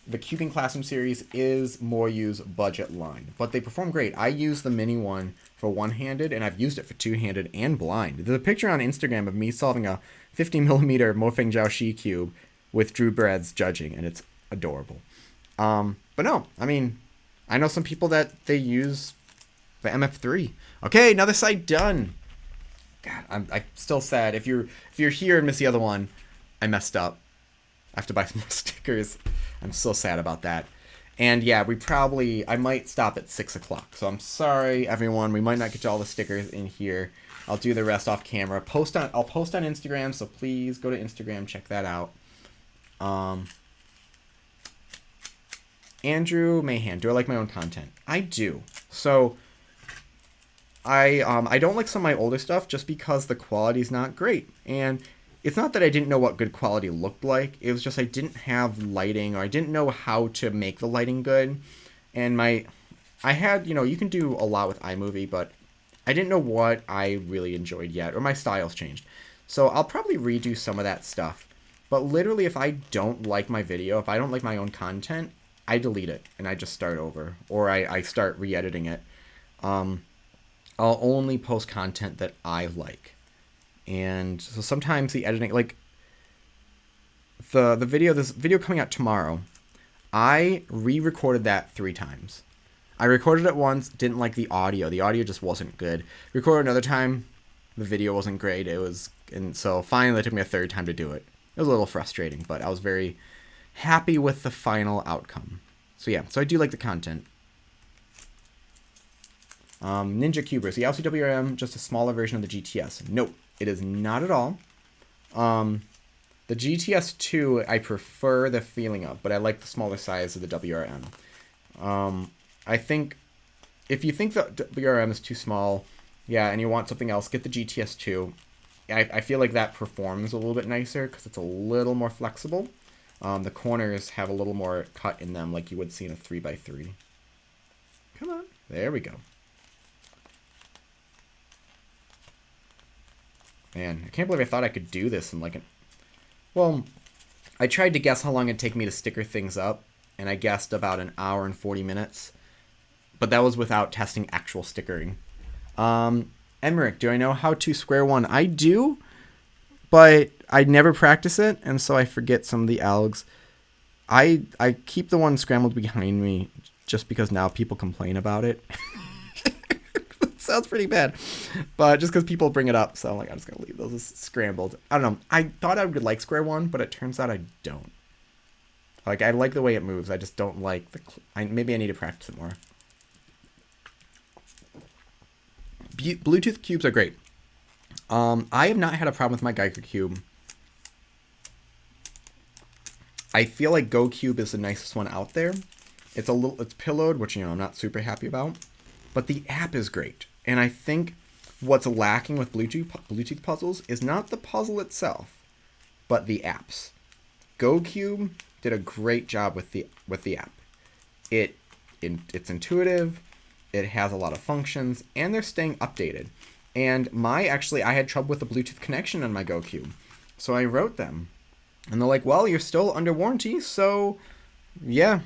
the Cubing Classroom series, is more used budget line, but they perform great. I use the mini one for one-handed, and I've used it for two-handed and blind. There's a picture on Instagram of me solving a 50mm Mofeng Jiaoxi cube with Drew Brad's judging, and it's adorable. But no, I mean, I know some people that they use the MF3. Okay, another side done. God, I'm still sad. If you're here and miss the other one, I messed up. I have to buy some more stickers. I'm so sad about that. And yeah, I might stop at 6 o'clock. So I'm sorry, everyone. We might not get to all the stickers in here. I'll do the rest off camera. I'll post on Instagram, so please go to Instagram, check that out. Andrew Mahan, do I like my own content? I do. So I don't like some of my older stuff just because the quality's not great. And it's not that I didn't know what good quality looked like. It was just I didn't have lighting, or I didn't know how to make the lighting good. And I had, you can do a lot with iMovie, but I didn't know what I really enjoyed yet, or my styles changed. So I'll probably redo some of that stuff. But literally, if I don't like my video, if I don't like my own content, I delete it and I just start over, or I start re-editing it. I'll only post content that I like. And so sometimes the editing, like this video coming out tomorrow, I re-recorded that 3 times. I recorded it once, didn't like the audio. The audio just wasn't good. Recorded another time, the video wasn't great. And so finally it took me a 3rd time to do it. It was a little frustrating, but I was very happy with the final outcome. So yeah, so I do like the content. Ninja Cubers, the LCWRM, just a smaller version of the GTS. Nope, it is not at all. The GTS 2, I prefer the feeling of, but I like the smaller size of the WRM. I think if you think the WRM is too small, yeah, and you want something else, get the GTS 2. I feel like that performs a little bit nicer because it's a little more flexible. The corners have a little more cut in them like you would see in a 3x3. Come on. There we go. Man, I can't believe I thought I could do this in like well, I tried to guess how long it'd take me to sticker things up, and I guessed about an hour and 40 minutes. But that was without testing actual stickering. Emmerich, do I know how to square one? I do, but I never practice it, and so I forget some of the algs. I keep the one scrambled behind me just because now people complain about it. It sounds pretty bad, but just because people bring it up, so I'm like, I'm just gonna leave those as scrambled. I don't know. I thought I would like square one, but it turns out I don't. Like, I like the way it moves. I just don't like maybe I need to practice it more. Bluetooth cubes are great. I have not had a problem with my Geiger cube. I feel like Go Cube is the nicest one out there. It's pillowed, which I'm not super happy about, but the app is great. And I think what's lacking with Bluetooth puzzles is not the puzzle itself, but the apps. Go Cube did a great job with the app. It's intuitive. It has a lot of functions, and they're staying updated. And I had trouble with the Bluetooth connection on my Go Cube, so I wrote them, and they're like, "Well, you're still under warranty, so yeah,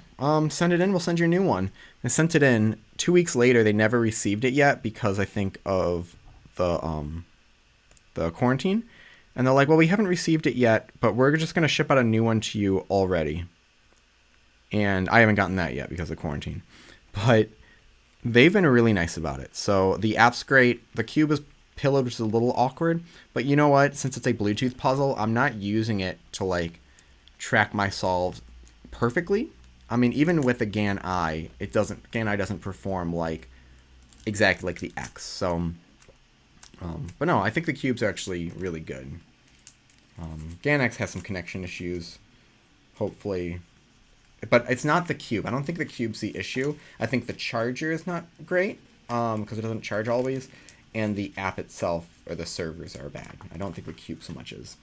send it in. We'll send you a new one." I sent it in. 2 weeks later, they never received it yet because I think of the quarantine, and they're like, "Well, we haven't received it yet, but we're just gonna ship out a new one to you already." And I haven't gotten that yet because of quarantine, but they've been really nice about it. So the app's great. The cube is pillowed, which is a little awkward. But you know what? Since it's a Bluetooth puzzle, I'm not using it to like track my solves perfectly. I mean, even with the Gann I, Gann I doesn't perform like exactly like the X. So, but no, I think the cubes are actually really good. Gann X has some connection issues. Hopefully. But it's not the cube. I don't think the cube's the issue. I think the charger is not great because it doesn't charge always. And the app itself or the servers are bad. I don't think the cube so much is.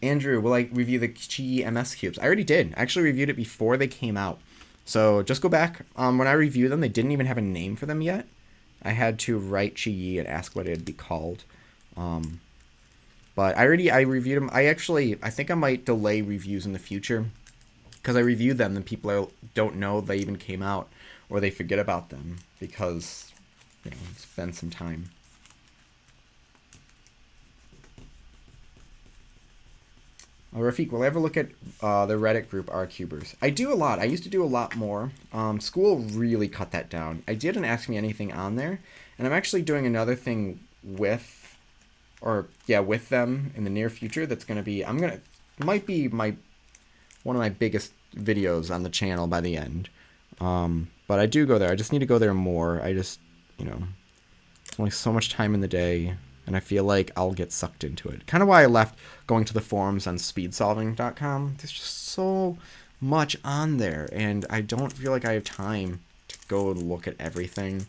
Andrew, will I review the Qi MS cubes? I already did. I actually reviewed it before they came out. So just go back. When I reviewed them, they didn't even have a name for them yet. I had to write Qi and ask what it would be called. But I reviewed them. I think I might delay reviews in the future because I reviewed them and people don't know they even came out, or they forget about them because it's been some time. Rafiq, will I ever look at the Reddit group R-Cubers? I do a lot. I used to do a lot more. School really cut that down. I didn't ask me anything on there, and I'm actually doing another thing with them in the near future. That's going to be might be one of my biggest videos on the channel by the end. But I do go there. I just need to go there more. It's only so much time in the day, and I feel like I'll get sucked into it. Kind of why I left going to the forums on speedsolving.com. There's just so much on there, and I don't feel like I have time to go look at everything,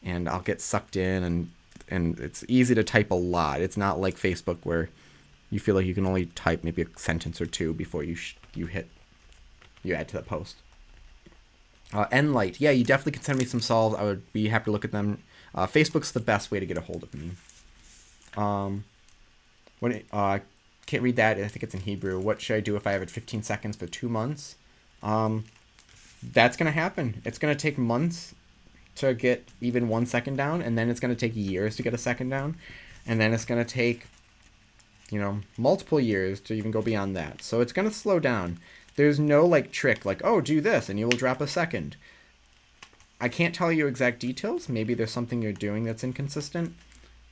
and I'll get sucked in, and it's easy to type a lot. It's not like Facebook where you feel like you can only type maybe a sentence or two before you add to the post. Enlight, yeah, you definitely can send me some solves. I would be happy to look at them. Facebook's the best way to get a hold of me. I can't read that. I think it's in Hebrew. What should I do if I have it 15 seconds for 2 months? That's gonna happen. It's gonna take months to get even 1 second down, and then it's gonna take years to get a second down, and then it's gonna take multiple years to even go beyond that. So it's gonna slow down. There's no trick oh, do this and you will drop a second. I can't tell you exact details. Maybe there's something you're doing that's inconsistent,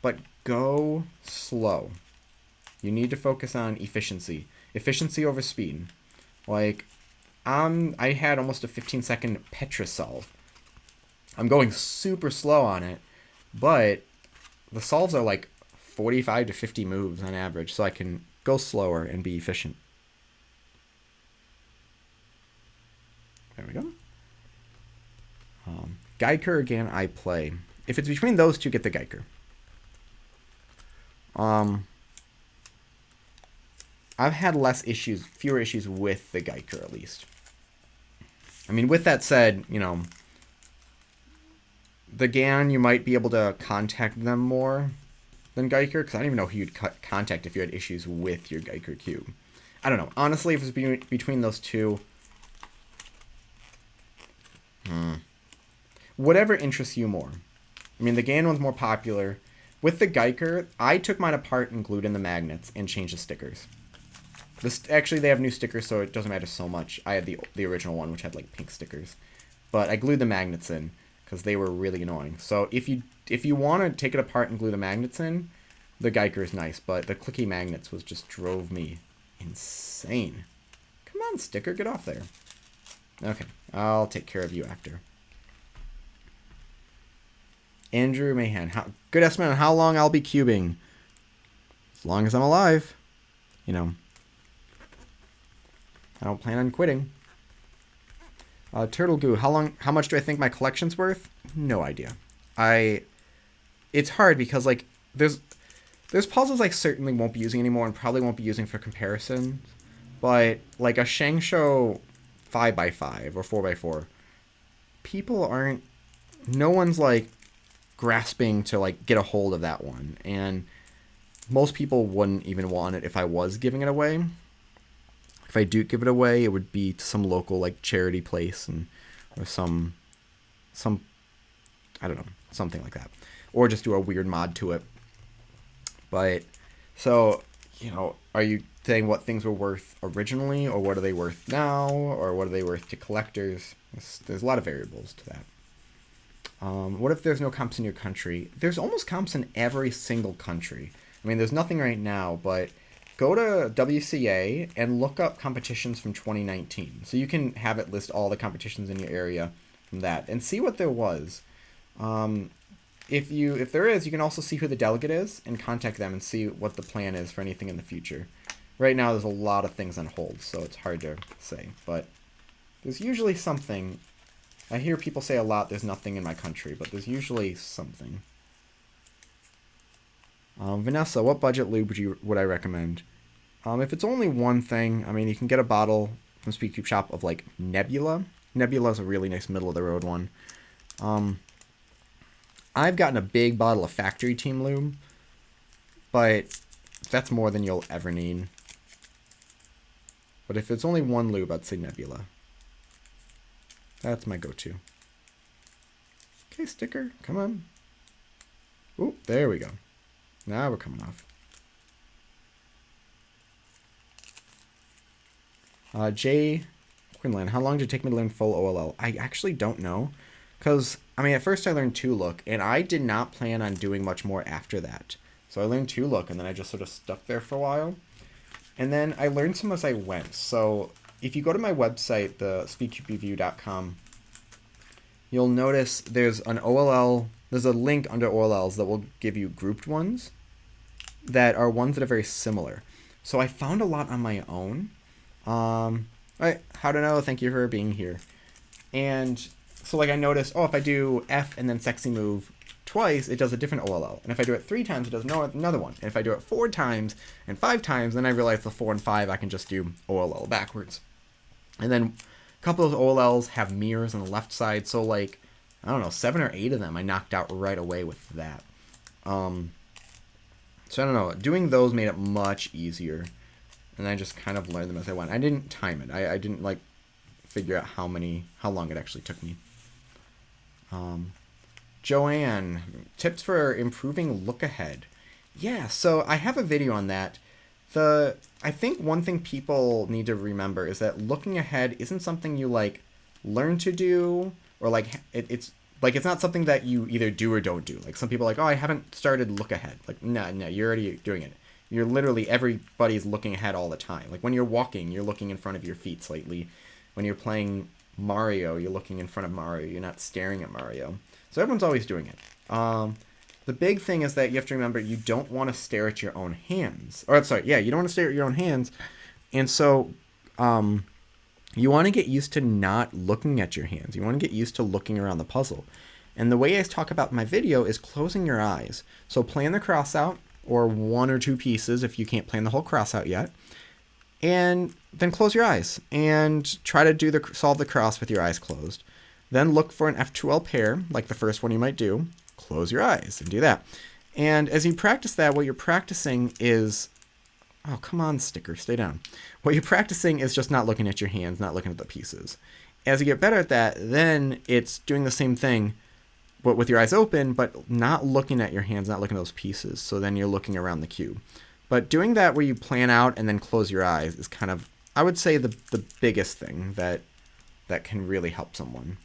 but go slow. You need to focus on efficiency. Efficiency over speed. I had almost a 15-second Petra solve. I'm going super slow on it, but the solves are 45 to 50 moves on average, so I can go slower and be efficient. There we go. Geiger or Gann, I play. If it's between those two, get the Geiger. I've had fewer issues with the Geiger at least. I mean, with that said, the Gann, you might be able to contact them more than Geiger, because I don't even know who you'd contact if you had issues with your Geiger cube. I don't know. Honestly, if it's between those two, whatever interests you more. I mean, the Gann one's more popular. With the Geiger, I took mine apart and glued in the magnets and changed the stickers. Actually, they have new stickers, so it doesn't matter so much. I had the original one, which had pink stickers, but I glued the magnets in because they were really annoying. So if you want to take it apart and glue the magnets in, the Geiger is nice, but the clicky magnets just drove me insane. Come on, sticker, get off there. Okay, I'll take care of you after. Andrew Mahan, good estimate on how long I'll be cubing. As long as I'm alive. I don't plan on quitting. Turtle Goo, how much do I think my collection's worth? No idea. It's hard because there's puzzles I certainly won't be using anymore and probably won't be using for comparison. But a Shangsho 5x5 or 4x4, no one's grasping to get a hold of that one, and most people wouldn't even want it if I was giving it away. If I do give it away, it would be to some local charity place or some I don't know, something like that, or just do a weird mod to it. But so are you saying what things were worth originally, or what are they worth now, or what are they worth to collectors? There's a lot of variables to that. What if there's no comps in your country? There's almost comps in every single country. I mean, there's nothing right now, but go to WCA and look up competitions from 2019. So you can have it list all the competitions in your area from that and see what there was. If there is, you can also see who the delegate is and contact them and see what the plan is for anything in the future. Right now, there's a lot of things on hold, so it's hard to say. But there's usually something. I hear people say a lot, there's nothing in my country, but there's usually something. Vanessa, what budget lube would I recommend? If it's only one thing, I mean, you can get a bottle from Speedcube Shop of Nebula. Nebula is a really nice middle-of-the-road one. I've gotten a big bottle of Factory Team lube, but that's more than you'll ever need. But if it's only one lube, I'd say Nebula. That's my go-to. Okay, sticker, come on. Ooh, there we go. Now we're coming off. Jay Quinlan, how long did it take me to learn full OLL? I actually don't know. Because, I mean, at first I learned 2-look, and I did not plan on doing much more after that. So I learned 2-look, and then I just sort of stuck there for a while. And then I learned some as I went. So if you go to my website, the speedcubereview.com, you'll notice there's an OLL, there's a link under OLLs that will give you grouped ones that are ones that are very similar. So I found a lot on my own. Alright, how to know, thank you for being here. And so like I noticed, oh, if I do F and then sexy move twice, it does a different OLL. And if I do it 3 times, it does another one. And if I do it 4 times and 5 times, then I realize the 4 and 5, I can just do OLL backwards. And then a couple of OLLs have mirrors on the left side. So like, I don't know, 7 or 8 of them I knocked out right away with that. So I don't know, doing those made it much easier. And I just kind of learned them as I went. I didn't time it. I didn't like figure out how long it actually took me. Joanne, tips for improving look ahead. Yeah, so I have a video on that. I think one thing people need to remember is that looking ahead isn't something you like learn to do, or like it's not something that you either do or don't do. Like some people are like, oh, I haven't started look ahead. Like, no, you're already doing it. You're literally, everybody's looking ahead all the time. Like when you're walking, you're looking in front of your feet slightly. When you're playing Mario, you're looking in front of Mario. You're not staring at Mario. So everyone's always doing it. The big thing is that you have to remember you don't want to stare at your own hands. Or sorry, yeah, you don't want to stare at your own hands. And so you want to get used to not looking at your hands. You want to get used to looking around the puzzle. And the way I talk about in my video is closing your eyes. So plan the cross out, or 1 or 2 pieces if you can't plan the whole cross out yet. And then close your eyes and try to solve the cross with your eyes closed. Then look for an F2L pair, like the first one you might do. Close your eyes and do that. And as you practice that, what you're practicing is... Oh, come on, sticker, stay down. What you're practicing is just not looking at your hands, not looking at the pieces. As you get better at that, then it's doing the same thing, but with your eyes open, but not looking at your hands, not looking at those pieces. So then you're looking around the cube. But doing that where you plan out and then close your eyes is kind of, I would say, the biggest thing that can really help someone.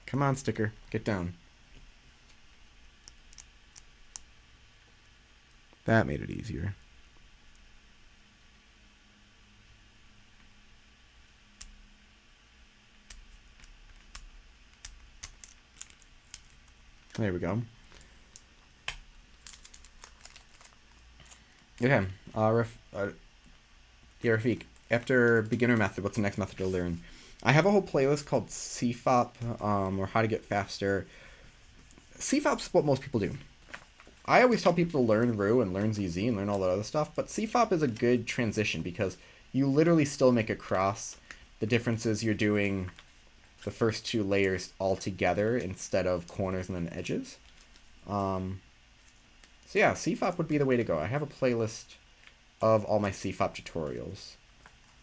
Come on, sticker, get down. That made it easier. There we go. Okay, Rafik, after beginner method, what's the next method to learn? I have a whole playlist called CFOP, or how to get faster. CFOP's what most people do. I always tell people to learn Ru and learn ZZ and learn all that other stuff, but CFOP is a good transition because you literally still make a cross. The difference is you're doing the first 2 layers all together instead of corners and then edges. So yeah, CFOP would be the way to go. I have a playlist of all my CFOP tutorials,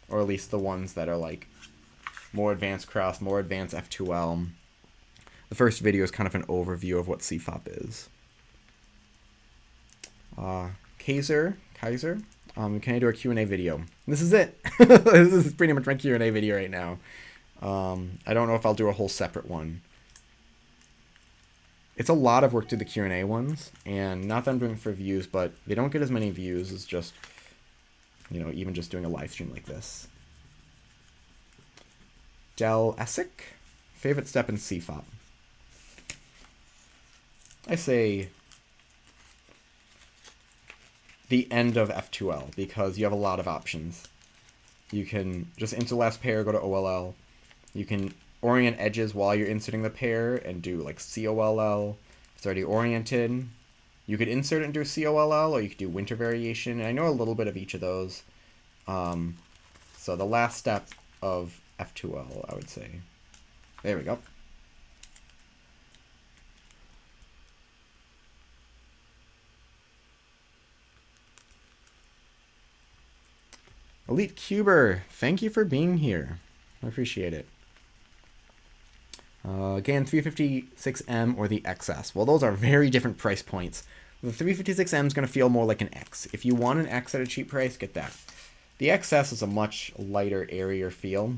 or at least the ones that are like more advanced cross, more advanced F2L. The first video is kind of an overview of what CFOP is. Kaiser, can I do a Q&A video? This is it. This is pretty much my Q&A video right now. I don't know if I'll do a whole separate one. It's a lot of work to do the Q&A ones, and not that I'm doing it for views, but they don't get as many views as just, even just doing a live stream like this. Del Essick, favorite step in CFOP? I say the end of F2L, because you have a lot of options. You can just insert last pair, go to OLL. You can orient edges while you're inserting the pair and do like COLL. It's already oriented. You could insert it and do COLL, or you could do winter variation. And I know a little bit of each of those. So the last step of F2L, I would say. There we go. Elite Cuber, thank you for being here. I appreciate it. Again, 356M or the XS. Well, those are very different price points. The 356M is going to feel more like an X. If you want an X at a cheap price, get that. The XS is a much lighter, airier feel.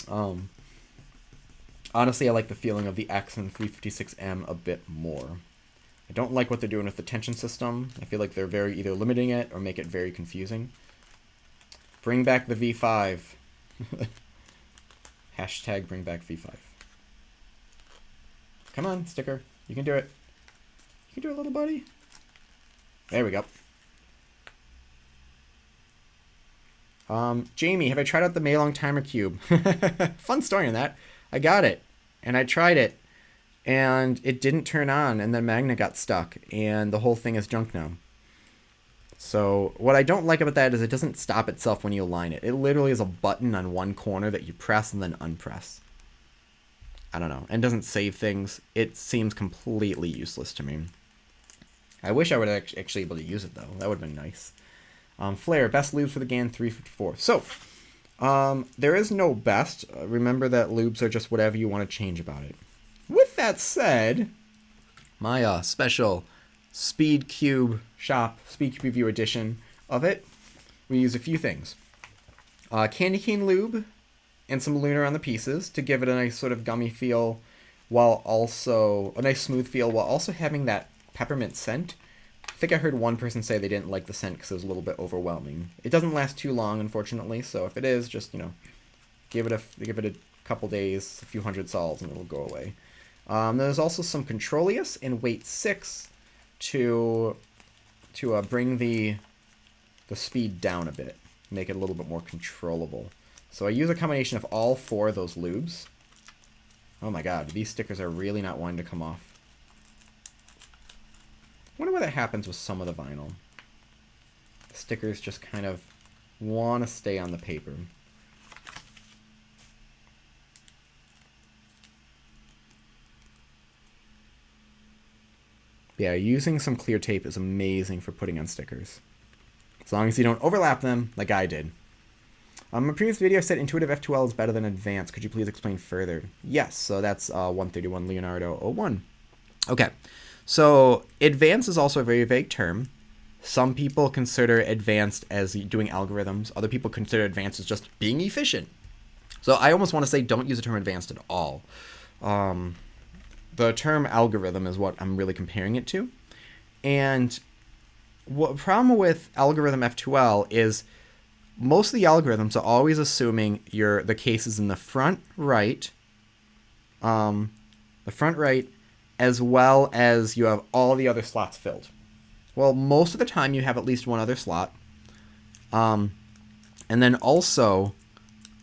Honestly, I like the feeling of the X and 356M a bit more. I don't like what they're doing with the tension system. I feel like they're very either limiting it or make it very confusing. Bring back the V5. Hashtag bring back V5. Come on, sticker. You can do it. You can do it, little buddy. There we go. Jamie, have I tried out the Maylong Timer Cube? Fun story on that. I got it, and I tried it, and it didn't turn on, and then Magna got stuck, and the whole thing is junk now. So what I don't like about that is it doesn't stop itself when you align it. It literally is a button on one corner that you press and then unpress. I don't know. And doesn't save things. It seems completely useless to me. I wish I would actually be able to use it, though. That would have been nice. Flare, best lubes for the Gann 354. So, there is no best. Remember that lubes are just whatever you want to change about it. With that said, my special Speed Cube shop, Speed Cube Review edition of it, we use a few things. Candy cane lube and some lunar on the pieces to give it a nice sort of gummy feel, while also a nice smooth feel, while also having that peppermint scent. I think I heard one person say they didn't like the scent because it was a little bit overwhelming. It doesn't last too long, unfortunately, so if it is, just, give it a couple days, a few hundred sols, and it'll go away. There's also some Controleus in weight 6 to bring the speed down a bit, make it a little bit more controllable. So I use a combination of all 4 of those lubes. Oh my god, these stickers are really not wanting to come off. I wonder what that happens with some of the vinyl. The stickers just kind of want to stay on the paper. Yeah, using some clear tape is amazing for putting on stickers. As long as you don't overlap them like I did. My previous video said Intuitive F2L is better than Advanced. Could you please explain further? Yes, so that's 131 Leonardo 01. Okay, so Advanced is also a very vague term. Some people consider Advanced as doing algorithms. Other people consider Advanced as just being efficient. So I almost want to say don't use the term Advanced at all. The term algorithm is what I'm really comparing it to. And what problem with algorithm F2L is most of the algorithms are always assuming the cases in the front right, as well as you have all the other slots filled. Well, most of the time you have at least one other slot. And then also,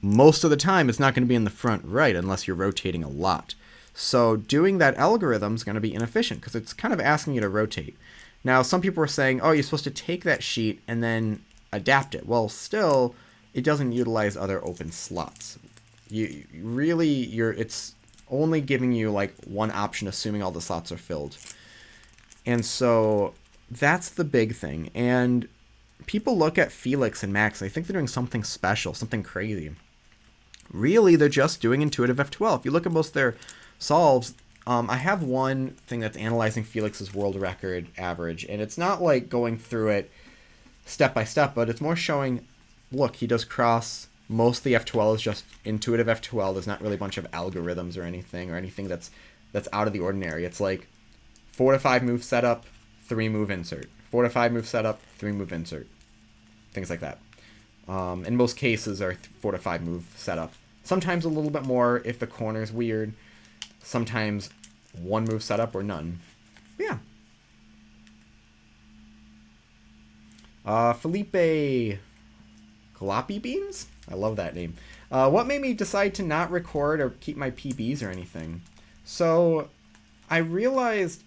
most of the time it's not going to be in the front right unless you're rotating a lot. So doing that algorithm is going to be inefficient because it's kind of asking you to rotate. Now, some people are saying, oh, you're supposed to take that sheet and then adapt it. Well, still, it doesn't utilize other open slots. It's only giving you like one option, assuming all the slots are filled. And so that's the big thing. And people look at Felix and Max, and they think they're doing something special, something crazy. Really, they're just doing Intuitive F2L. If you look at most of their solves, I have one thing that's analyzing Felix's world record average, and it's not like going through it step by step, but it's more showing, look, he does cross. Most of the F2L is just Intuitive F2L. There's not really a bunch of algorithms or anything that's out of the ordinary. It's like 4 to 5 move setup, 3 move insert. 4 to 5 move setup, 3 move insert. Things like that. In most cases are 4 to 5 move setup. Sometimes a little bit more if the corner's weird. Sometimes 1 move setup or none. But yeah. Felipe Gloppy Beans? I love that name. What made me decide to not record or keep my PBs or anything? So I realized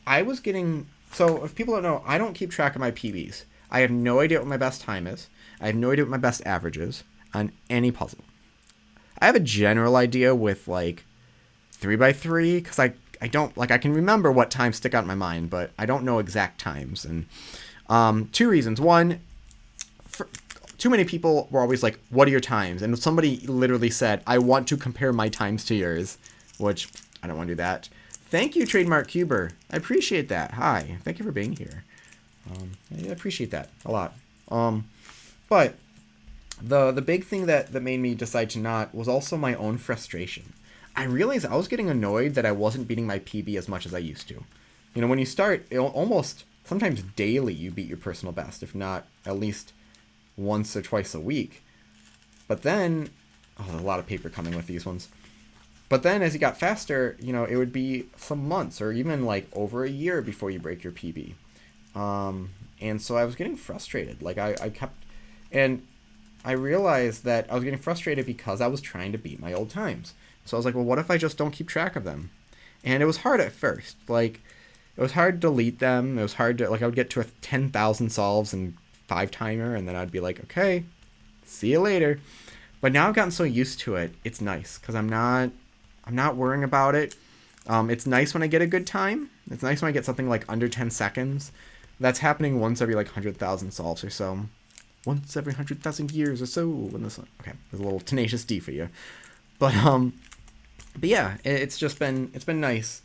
I was getting... So if people don't know, I don't keep track of my PBs. I have no idea what my best time is. I have no idea what my best average is on any puzzle. I have a general idea with like 3x3 because I don't, like, I can remember what times stick out in my mind, but I don't know exact times. And 2 reasons. One, too many people were always like, what are your times? And somebody literally said, I want to compare my times to yours, which I don't want to do that. Thank you, Trademark Cuber. I appreciate that. Hi. Thank you for being here. I appreciate that a lot. But the big thing that made me decide to not was also my own frustration. I realized I was getting annoyed that I wasn't beating my PB as much as I used to. You know, when you start, almost sometimes daily you beat your personal best, if not at least once or twice a week. But then, a lot of paper coming with these ones. But then as you got faster, you know, it would be some months or even like over a year before you break your PB. And so I was getting frustrated. Like I kept, and I realized that I was getting frustrated because I was trying to beat my old times. So I was like, well, what if I just don't keep track of them? And it was hard at first. Like, it was hard to delete them. It was hard to, like, I would get to 10,000 solves in 5-timer, and then I'd be like, okay, see you later. But now I've gotten so used to it, it's nice, because I'm not worrying about it. It's nice when I get a good time. It's nice when I get something like under 10 seconds. That's happening once every, like, 100,000 solves or so. Once every 100,000 years or so. When this, okay, there's a little Tenacious D for you. But yeah, it's been nice.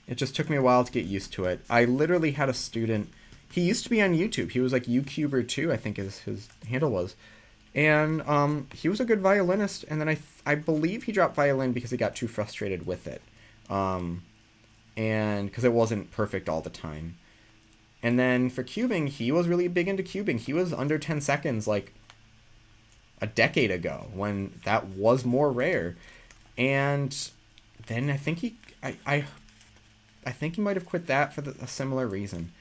It just took me a while to get used to it. I literally had a student, he used to be on YouTube. He was like UCuber2, I think his handle was. And he was a good violinist, and then I believe he dropped violin because he got too frustrated with it. And because it wasn't perfect all the time. And then for cubing, he was really big into cubing. He was under 10 seconds like a decade ago when that was more rare. And then I think I think he might have quit that for a similar reason.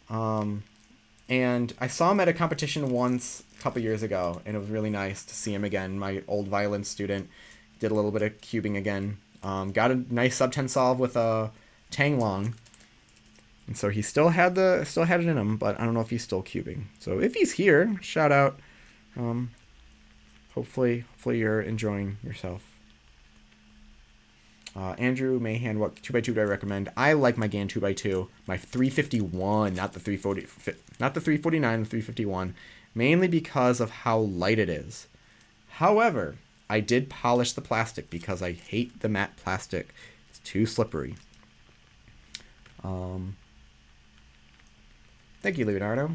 And I saw him at a competition once a couple years ago, and it was really nice to see him again. My old violin student did a little bit of cubing again. Got a nice sub 10 solve with a Tang Long. And so he still had it in him, but I don't know if he's still cubing. So if he's here, shout out. Hopefully you're enjoying yourself. Andrew Mahan, what 2x2 do I recommend? I like my Gann 2x2, my 351, not the 340, not the 349, the 351, mainly because of how light it is. However, I did polish the plastic because I hate the matte plastic. It's too slippery. Thank you, Leonardo.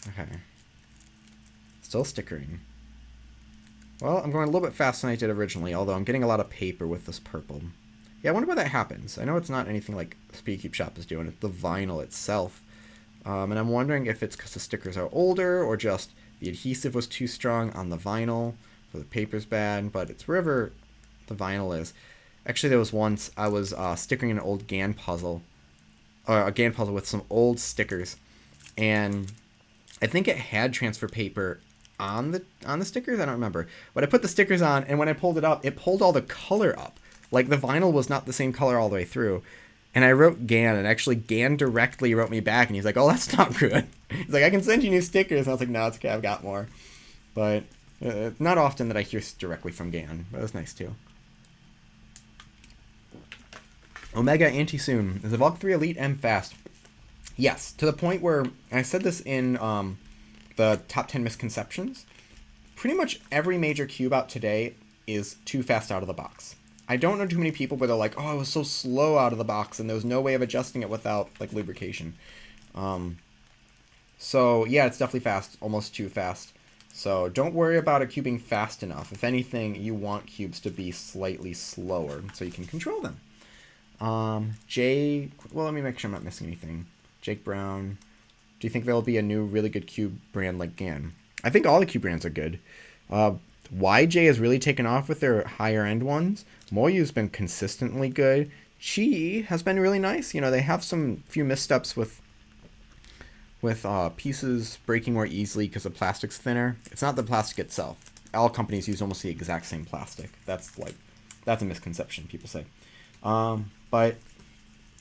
Okay. Still stickering. Well, I'm going a little bit faster than I did originally, although I'm getting a lot of paper with this purple. Yeah, I wonder why that happens. I know it's not anything like Speedcube Shop is doing. It's the vinyl itself. And I'm wondering if it's because the stickers are older or just the adhesive was too strong on the vinyl or the paper's bad, but it's wherever the vinyl is. Actually, there was once I was stickering an old Gann puzzle, or a Gann puzzle with some old stickers, and I think it had transfer paper on the stickers. I don't remember, but I put the stickers on, and when I pulled it up, it pulled all the color up. Like the vinyl was not the same color all the way through. And I wrote Gann, and actually Gann directly wrote me back, and he's like, "Oh, that's not good." He's like, "I can send you new stickers." And I was like, "No, it's okay. I've got more." But not often that I hear directly from Gann, but it was nice too. Omega Anti-Soon. Is Evoque 3 Elite M fast? Yes, to the point where, and I said this in the top 10 misconceptions, pretty much every major cube out today is too fast out of the box. I don't know too many people where they're like, "Oh, it was so slow out of the box and there was no way of adjusting it without like lubrication." So yeah, it's definitely fast, almost too fast. So don't worry about it cubing fast enough. If anything, you want cubes to be slightly slower so you can control them. Well, let me make sure I'm not missing anything. Jake Brown, do you think there'll be a new really good cube brand like Gann? I think all the cube brands are good. YJ has really taken off with their higher end ones. Moyu's been consistently good. Chi has been really nice. You know, they have some few missteps with pieces breaking more easily because the plastic's thinner. It's not the plastic itself. All companies use almost the exact same plastic. That's a misconception, people say. But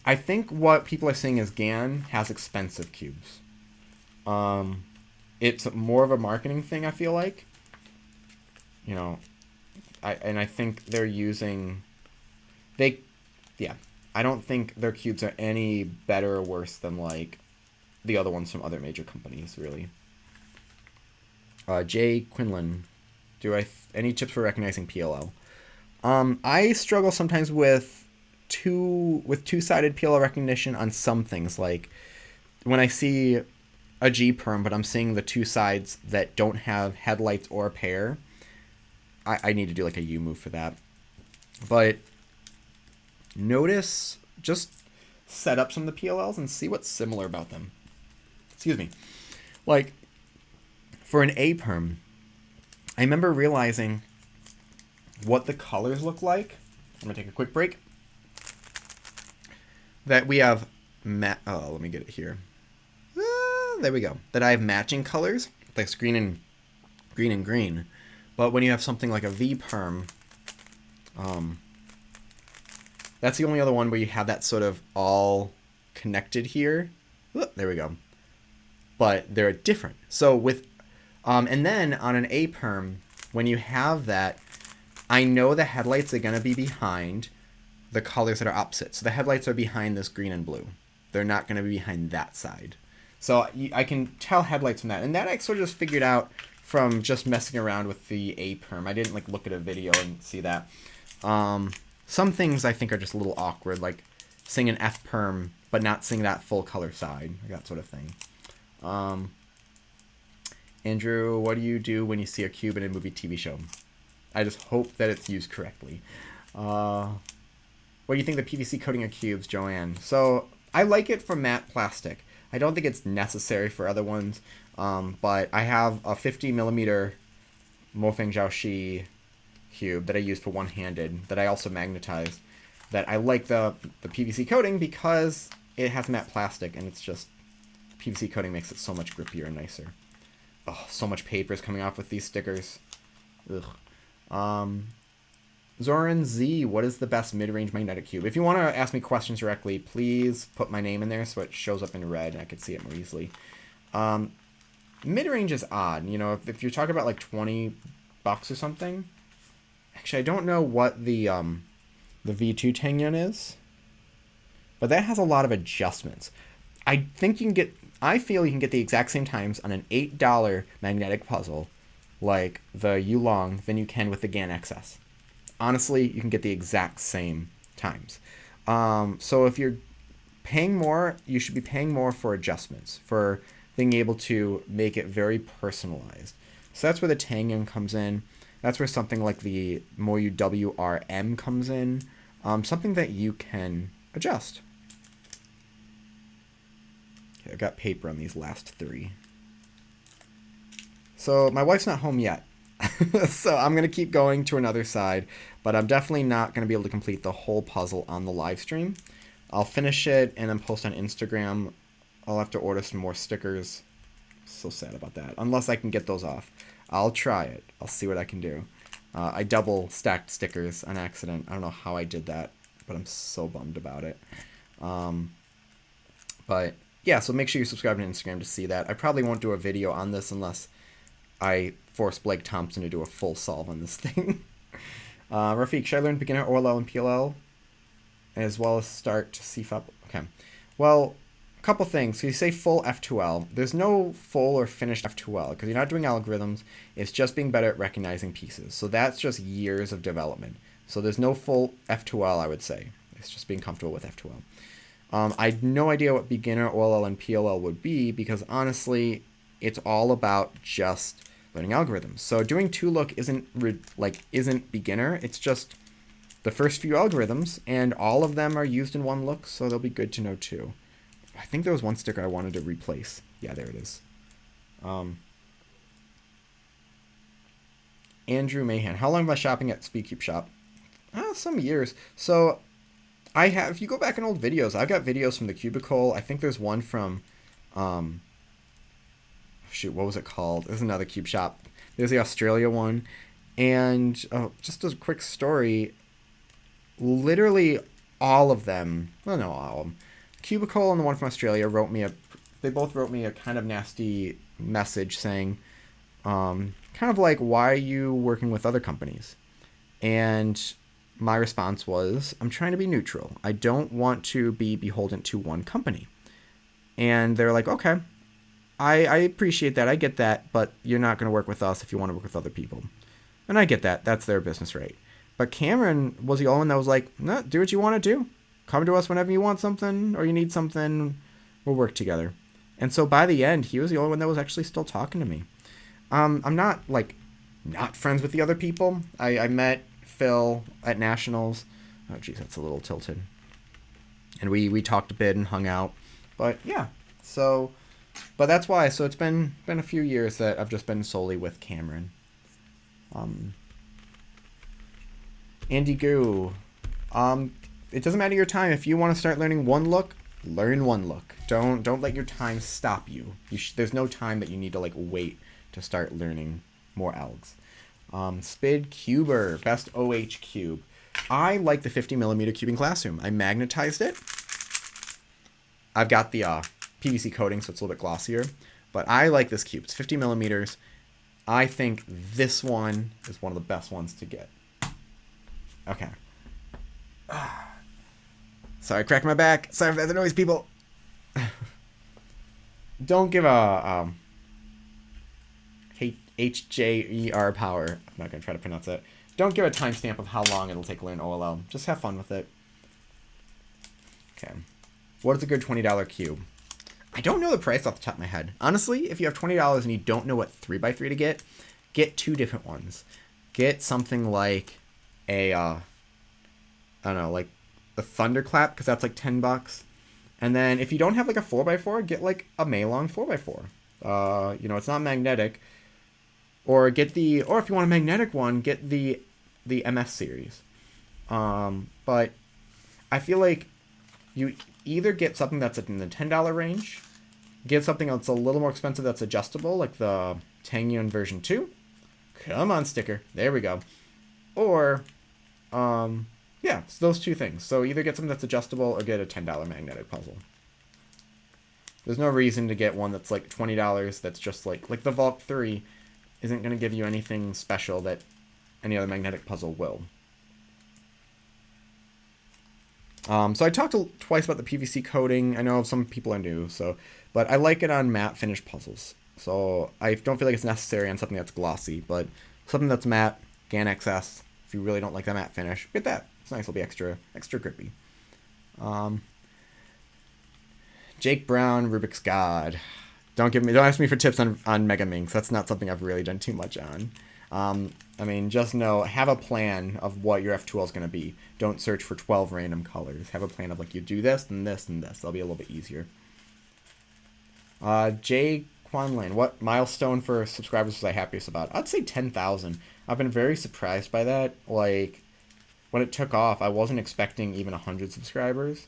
I think what people are saying is Gann has expensive cubes. It's more of a marketing thing, I feel like. You know, I think they're using, they, yeah, I don't think their cubes are any better or worse than like the other ones from other major companies, really. Jay Quinlan, any tips for recognizing PLL? I struggle sometimes with two-sided PLL recognition on some things, like when I see a G perm, but I'm seeing the two sides that don't have headlights or a pair. I need to do like a U move for that. But notice, just set up some of the PLLs and see what's similar about them. Excuse me. Like, for an A perm, I remember realizing what the colors look like. I'm going to take a quick break. That we have, let me get it here. There we go. That I have matching colors, like green and green. But when you have something like a V perm, that's the only other one where you have that sort of all connected here. There we go. But they're different. So with, and then on an A perm, when you have that, I know the headlights are going to be behind the colors that are opposite. So the headlights are behind this green and blue. They're not going to be behind that side. So I can tell headlights from that. And that I sort of just figured out from just messing around with the A perm. I didn't like look at a video and see that. Some things I think are just a little awkward, like seeing an F perm, but not seeing that full color side, that sort of thing. Andrew, what do you do when you see a cube in a movie, TV show? I just hope that it's used correctly. What do you think of the PVC coating of cubes, Joanne? So I like it for matte plastic. I don't think it's necessary for other ones, but I have a 50mm Mofeng Jiaoshi cube that I use for one-handed that I also magnetized. That I like the PVC coating because it has matte plastic, and it's just, PVC coating makes it so much grippier and nicer. Oh, so much paper is coming off with these stickers. Ugh. Zoran Z, what is the best mid-range magnetic cube? If you want to ask me questions directly, please put my name in there so it shows up in red and I can see it more easily. Mid-range is odd. You know, if you're talking about like $20 or something. Actually, I don't know what the V2 Tengyun is, but that has a lot of adjustments. I think you can get, I feel you can get the exact same times on an $8 magnetic puzzle like the Yulong than you can with the Gann XS. Honestly, you can get the exact same times. So if you're paying more, you should be paying more for adjustments, for being able to make it very personalized. So that's where the Tengyun comes in. That's where something like the Moyu WRM comes in. Something that you can adjust. Okay, I've got paper on these last three. So my wife's not home yet. So I'm going to keep going to another side, but I'm definitely not going to be able to complete the whole puzzle on the live stream. I'll finish it and then post on Instagram. I'll have to order some more stickers. So sad about that. Unless I can get those off. I'll try it. I'll see what I can do. I double stacked stickers on accident. I don't know how I did that, but I'm so bummed about it. But yeah, so make sure you subscribe to Instagram to see that. I probably won't do a video on this unless I force Blake Thompson to do a full solve on this thing. Rafiq, should I learn beginner OLL and PLL as well as start CFUP? Okay. Well, a couple things. So you say full F2L. There's no full or finished F2L because you're not doing algorithms. It's just being better at recognizing pieces. So that's just years of development. So there's no full F2L, I would say. It's just being comfortable with F2L. I had no idea what beginner OLL and PLL would be because honestly, it's all about just learning algorithms. So doing 2-look isn't beginner. It's just the first few algorithms, and all of them are used in 1 look, so they'll be good to know too. I think there was one sticker I wanted to replace. Yeah, there it is. Andrew Mahan, how long was I shopping at Speedcube Shop? Some years. So I have, if you go back in old videos, I've got videos from the Cubicle. I think there's one from, shoot, what was it called? There's another Cube Shop. There's the Australia one. And just a quick story, literally all of them, well, no, all of them, Cubicle and the one from Australia they both wrote me a kind of nasty message saying, kind of like, why are you working with other companies? And my response was, I'm trying to be neutral. I don't want to be beholden to one company. And they're like, okay, I appreciate that. I get that. But you're not going to work with us if you want to work with other people. And I get that. That's their business right. But Cameron was the only one that was like, no, do what you want to do. Come to us whenever you want something or you need something. We'll work together. And so by the end, he was the only one that was actually still talking to me. I'm not, like, not friends with the other people. I met Phil at Nationals. Oh, geez, that's a little tilted. And we talked a bit and hung out. But, yeah. So, but that's why. So it's been a few years that I've just been solely with Cameron. Andy Goo. It doesn't matter your time. If you want to start learning one look, learn one look. Don't let your time stop you. There's no time that you need to like wait to start learning more algs. Spid Cuber, best OH cube. I like the 50mm cubing classroom. I magnetized it. I've got the PVC coating, so it's a little bit glossier. But I like this cube. It's 50mm. I think this one is one of the best ones to get. Okay. Sorry, cracking my back. Sorry for the noise, people. Don't give a HJER power. I'm not going to try to pronounce it. Don't give a timestamp of how long it'll take to learn OLL. Just have fun with it. Okay. What is a good $20 cube? I don't know the price off the top of my head. Honestly, if you have $20 and you don't know what 3x3 to get two different ones. Get something like a, I don't know, like a Thunderclap, because that's like $10. And then if you don't have like a 4x4, get like a Maylong 4x4. You know, it's not magnetic. Or if you want a magnetic one, get the MS series. But I feel like you either get something that's in the $10 range, get something that's a little more expensive that's adjustable, like the Tangyun version 2. Come on, sticker. There we go. Or, yeah, it's those two things. So either get something that's adjustable or get a $10 magnetic puzzle. There's no reason to get one that's like $20 that's just like the Valk 3 isn't going to give you anything special that any other magnetic puzzle will. So I talked twice about the PVC coating. I know some people are new, but I like it on matte finish puzzles. So I don't feel like it's necessary on something that's glossy, but something that's matte, Gann XS, if you really don't like that matte finish, get that. It's nice. It'll be extra grippy. Jake Brown, Rubik's God. Don't ask me for tips on Megaminx. That's not something I've really done too much on. I mean, just know, have a plan of what your F2L is going to be. Don't search for 12 random colors. Have a plan of, like, you do this, and this, and this. That'll be a little bit easier. Jay Quanlane, what milestone for subscribers was I happiest about? I'd say 10,000. I've been very surprised by that. Like, when it took off, I wasn't expecting even 100 subscribers.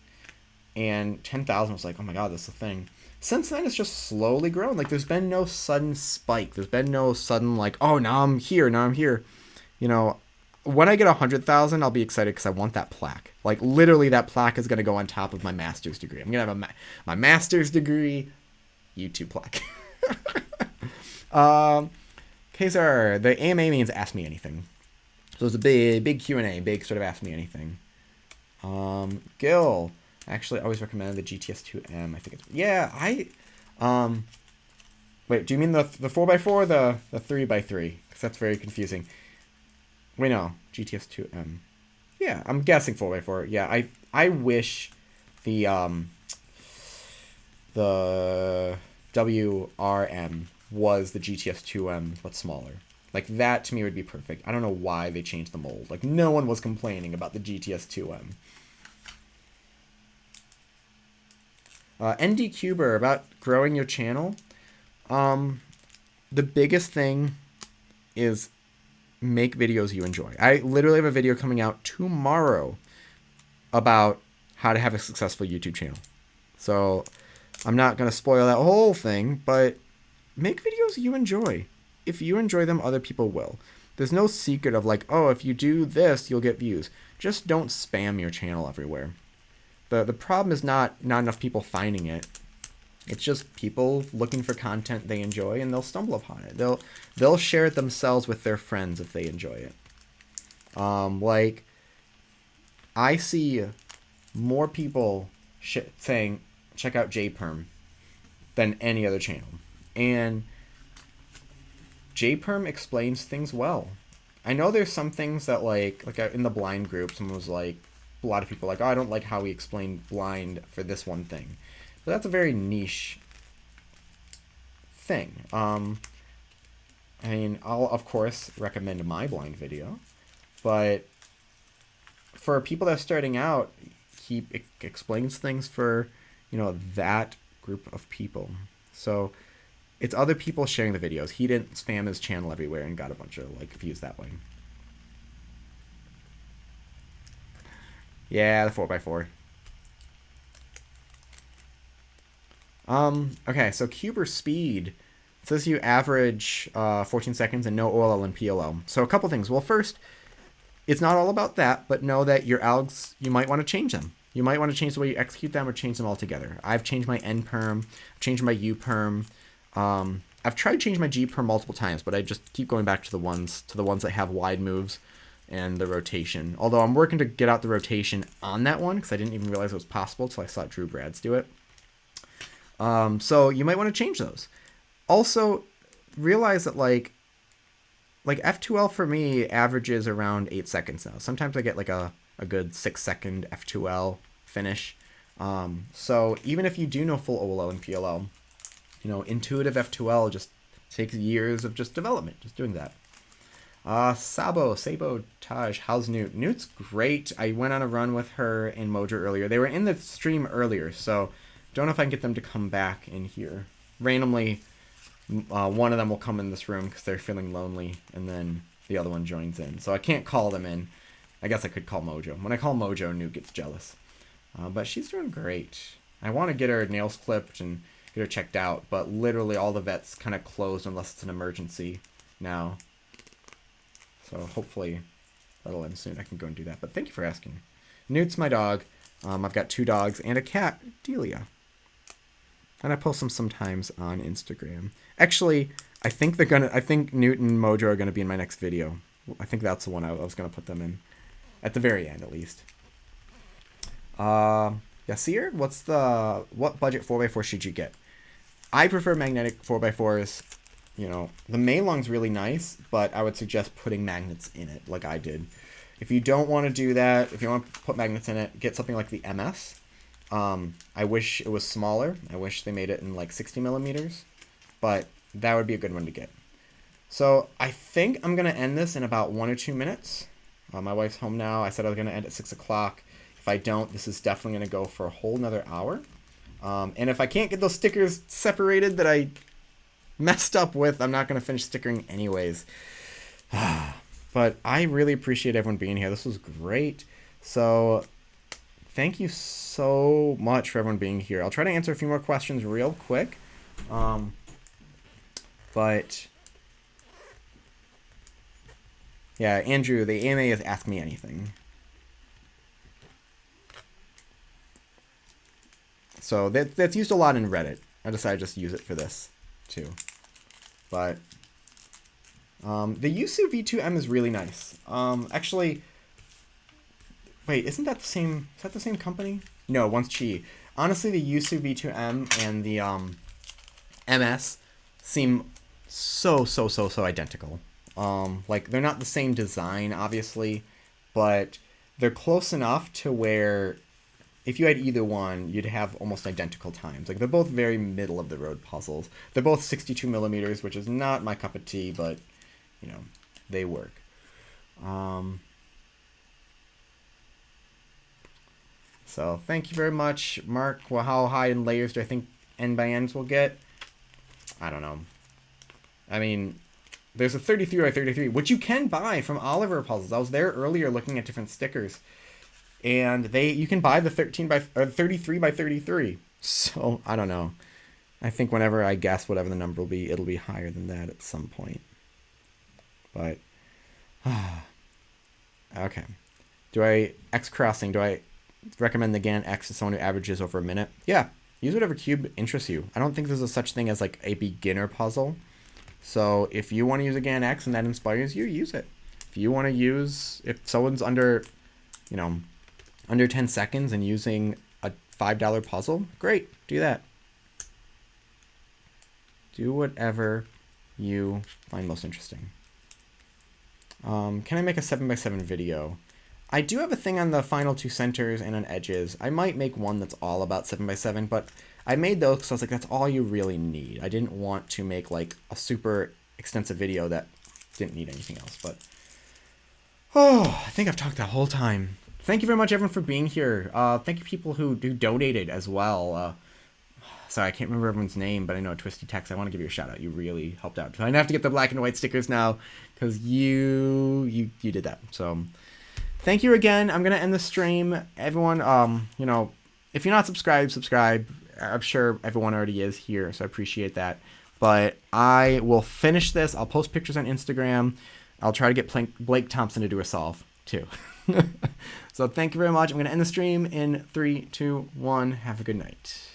And 10,000 was like, oh my god, that's the thing. Since then, it's just slowly grown. Like, there's been no sudden spike. There's been no sudden, like, oh, now I'm here. You know, when I get 100,000, I'll be excited because I want that plaque. Like, literally, that plaque is going to go on top of my master's degree. I'm going to have my master's degree YouTube plaque. Kazar, the AMA means Ask Me Anything. So it's a big Q&A, big sort of Ask Me Anything. Gil. Actually, I always recommend the GTS2M. I think it's... Yeah, wait, do you mean the 4x4 or the 3x3? Because that's very confusing. Wait, no. GTS2M. Yeah, I'm guessing 4x4. Yeah, I wish the WRM was the GTS2M, but smaller. Like, that to me would be perfect. I don't know why they changed the mold. Like, no one was complaining about the GTS2M. ND Cuber, about growing your channel. The biggest thing is make videos you enjoy. I literally have a video coming out tomorrow about how to have a successful YouTube channel. So I'm not going to spoil that whole thing, but make videos you enjoy. If you enjoy them, other people will. There's no secret of like, oh, if you do this, you'll get views. Just don't spam your channel everywhere. The problem is not enough people finding it. It's just people looking for content they enjoy, and they'll stumble upon it. They'll share it themselves with their friends if they enjoy it. Like, I see more people saying, check out JPerm than any other channel. And JPerm explains things well. I know there's some things that, like in the blind group, someone was like, a lot of people like, oh, I don't like how he explained blind for this one thing. But that's a very niche thing. I mean, I'll, of course, recommend my blind video. But for people that are starting out, he explains things for, you know, that group of people. So it's other people sharing the videos. He didn't spam his channel everywhere and got a bunch of, like, views that way. Yeah, the 4x4. Okay, so Cuber speed. It says you average 14 seconds and no OLL and PLL. So a couple things. Well, first, it's not all about that, but know that your algs, you might want to change them. You might want to change the way you execute them or change them altogether. I've changed my nperm, I've changed my uperm. I've tried changing my gperm multiple times, but I just keep going back to the ones that have wide moves and the rotation. Although I'm working to get out the rotation on that one because I didn't even realize it was possible until I saw Drew Brads do it. So you might want to change those. Also, realize that like F2L for me averages around 8 seconds now. Sometimes I get like a good 6-second F2L finish. So even if you do know full OLL and PLL, you know, intuitive F2L just takes years of just development, just doing that. Sabotage, how's Newt? Newt's great. I went on a run with her and Mojo earlier. They were in the stream earlier, so don't know if I can get them to come back in here. Randomly, one of them will come in this room because they're feeling lonely, and then the other one joins in. So I can't call them in. I guess I could call Mojo. When I call Mojo, Newt gets jealous. But she's doing great. I want to get her nails clipped and get her checked out, but literally all the vets kind of closed unless it's an emergency now. So hopefully that'll end soon. I can go and do that. But thank you for asking. Newt's my dog. I've got 2 dogs and a cat, Delia. And I post them sometimes on Instagram. Actually, I think Newt and Mojo are gonna be in my next video. I think that's the one I was gonna put them in. At the very end, at least. Yasir, what budget 4x4 should you get? I prefer magnetic 4x4s. You know, the Meilong's really nice, but I would suggest putting magnets in it, like I did. If you don't want to do that, if you want to put magnets in it, get something like the MS. I wish it was smaller. I wish they made it in like 60 millimeters, but that would be a good one to get. So I think I'm going to end this in about 1 or 2 minutes. My wife's home now. I said I was going to end at 6 o'clock. If I don't, this is definitely going to go for a whole nother hour. And if I can't get those stickers separated that I messed up with, I'm not going to finish stickering anyways. But I really appreciate everyone being here. This was great. So thank you so much for everyone being here. I'll try to answer a few more questions real quick. But yeah, Andrew, the AMA is Ask Me Anything. So that's used a lot in Reddit. I decided to just use it for this too. But the Yusu V2M is really nice. Actually, wait, isn't that the same? Is that the same company? No, one's Chi. Honestly, the Yusu V2M and the MS seem so identical. Like they're not the same design, obviously, but they're close enough to where if you had either one, you'd have almost identical times. Like they're both very middle of the road puzzles. They're both 62 millimeters, which is not my cup of tea, but you know, they work. So thank you very much, Mark. Well, how high in layers do I think N by N's will get? I don't know. I mean, there's a 33 by 33, which you can buy from Oliver Puzzles. I was there earlier looking at different stickers, and you can buy the 33 by 33. So I don't know. I think whenever I guess whatever the number will be, it'll be higher than that at some point. But okay. Do I recommend the Gann X to someone who averages over a minute? Yeah, use whatever cube interests you. I don't think there's a such thing as like a beginner puzzle. So if you want to use a Gann X and that inspires you, use it. If If you want to use, if someone's under, you know, under 10 seconds and using a $5 puzzle, great, do that. Do whatever you find most interesting. Can I make a 7x7 video? I do have a thing on the final 2 centers and on edges. I might make one that's all about 7x7, but I made those because I was like, that's all you really need. I didn't want to make like a super extensive video that didn't need anything else. But oh, I think I've talked that whole time. Thank you very much, everyone, for being here. Thank you people who donated as well. Sorry, I can't remember everyone's name, but I know Twisty Text. I want to give you a shout out. You really helped out. I have to get the black and white stickers now because you did that. So thank you again. I'm gonna end the stream. Everyone, you know, if you're not subscribed, subscribe. I'm sure everyone already is here, so I appreciate that. But I will finish this. I'll post pictures on Instagram. I'll try to get Blake Thompson to do a solve too. So thank you very much. I'm gonna end the stream in 3, 2, 1. Have a good night.